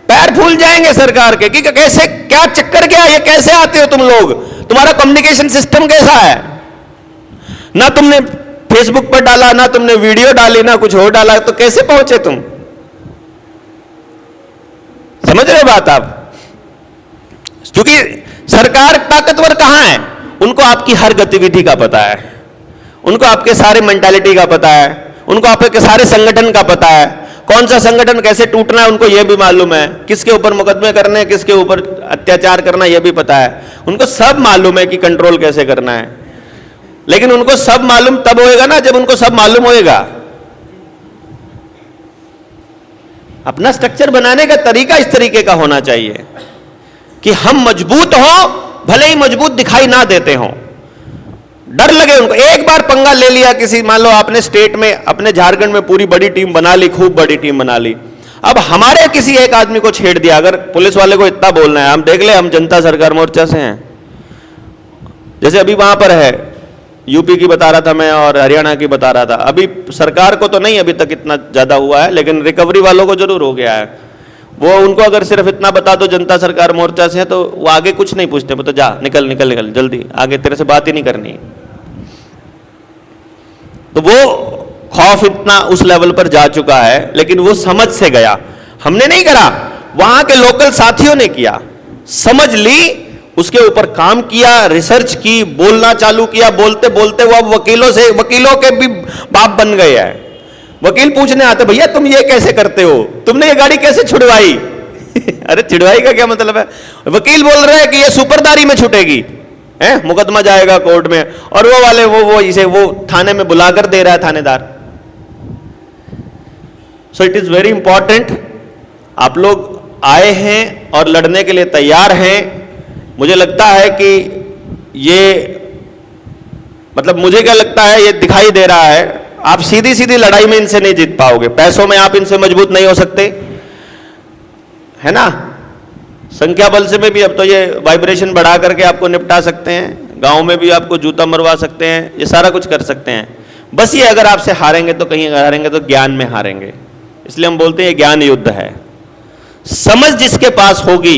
पैर फूल जाएंगे सरकार के कि कैसे, क्या चक्कर, क्या ये कैसे आते हो तुम लोग, तुम्हारा कम्युनिकेशन सिस्टम कैसा है। ना तुमने फेसबुक पर डाला, ना तुमने वीडियो डाली, ना कुछ और डाला, तो कैसे पहुंचे तुम। समझ रहे बात आप। क्योंकि सरकार ताकतवर कहां है, उनको आपकी हर गतिविधि का पता है, उनको आपके सारे मेंटालिटी का पता है, उनको आपके सारे संगठन का पता है, कौन सा संगठन कैसे टूटना है उनको यह भी मालूम है, किसके ऊपर मुकदमे करने हैं, किसके ऊपर अत्याचार करना यह भी पता है, उनको सब मालूम है कि कंट्रोल कैसे करना है। लेकिन उनको सब मालूम तब होएगा ना जब उनको सब मालूम होएगा। अपना स्ट्रक्चर बनाने का तरीका इस तरीके का होना चाहिए कि हम मजबूत हो, भले ही मजबूत दिखाई ना देते हो, डर लगे उनको। एक बार पंगा ले लिया किसी, मान लो आपने स्टेट में, अपने झारखंड में पूरी बड़ी टीम बना ली, खूब बड़ी टीम बना ली, अब हमारे किसी एक आदमी को छेड़ दिया, अगर पुलिस वाले को इतना बोलना है, हम देख ले, हम जनता सरकार मोर्चा से हैं, जैसे अभी वहां पर है, यूपी की बता रहा था मैं और हरियाणा की बता रहा था, अभी सरकार को तो नहीं अभी तक इतना ज्यादा हुआ है, लेकिन रिकवरी वालों को जरूर हो गया है। वो उनको अगर सिर्फ इतना बता दो जनता सरकार मोर्चा से है, तो वो आगे कुछ नहीं पूछते, वो तो जा निकल निकल निकल जल्दी, आगे तेरे से बात ही नहीं करनी। तो वो खौफ इतना उस लेवल पर जा चुका है, लेकिन वो समझ से गया, हमने नहीं करा, वहां के लोकल साथियों ने किया, समझ ली, उसके ऊपर काम किया, रिसर्च की, बोलना चालू किया, बोलते बोलते वो अब वकीलों के भी बाप बन गए हैं। वकील पूछने आते, भैया तुम ये कैसे करते हो, तुमने ये गाड़ी कैसे छुड़वाई अरे छुड़वाई का क्या मतलब है। वकील बोल रहे हैं कि ये सुपरदारी में छूटेगी, है मुकदमा जाएगा कोर्ट में, और वो वाले वो इसे वो थाने में बुलाकर दे रहा है थानेदार। So it is very important, आप लोग आए हैं और लड़ने के लिए तैयार हैं। मुझे लगता है कि ये, मतलब मुझे क्या लगता है, ये दिखाई दे रहा है, आप सीधी सीधी लड़ाई में इनसे नहीं जीत पाओगे, पैसों में आप इनसे मजबूत नहीं हो सकते, है ना। संख्या बल से में भी अब तो ये वाइब्रेशन बढ़ा करके आपको निपटा सकते हैं, गांव में भी आपको जूता मरवा सकते हैं, ये सारा कुछ कर सकते हैं। बस ये अगर आपसे हारेंगे तो कहीं हारेंगे तो ज्ञान में हारेंगे, इसलिए हम बोलते हैं ये ज्ञान युद्ध है। समझ जिसके पास होगी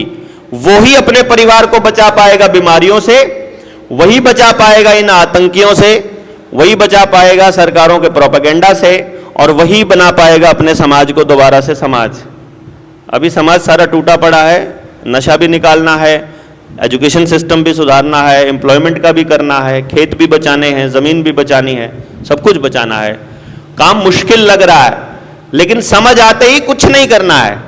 वो ही अपने परिवार को बचा पाएगा बीमारियों से, वही बचा पाएगा इन आतंकियों से, वही बचा पाएगा सरकारों के प्रोपेगेंडा से, और वही बना पाएगा अपने समाज को दोबारा से समाज। अभी समाज सारा टूटा पड़ा है, नशा भी निकालना है, एजुकेशन सिस्टम भी सुधारना है, एम्प्लॉयमेंट का भी करना है, खेत भी बचाने हैं, जमीन भी बचानी है, सब कुछ बचाना है। काम मुश्किल लग रहा है, लेकिन समझ आते ही कुछ नहीं करना है,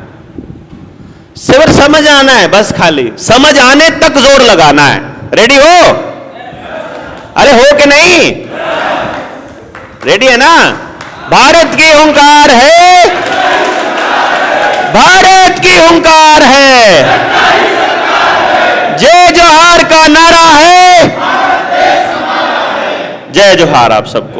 सिर्फ समझ आना है, बस खाली समझ आने तक जोर लगाना है। रेडी हो? अरे हो कि नहीं? रेडी है ना? भारत की हुंकार है, भारत की हुंकार है, जय जोहार का नारा है। जय जोहार आप सबको।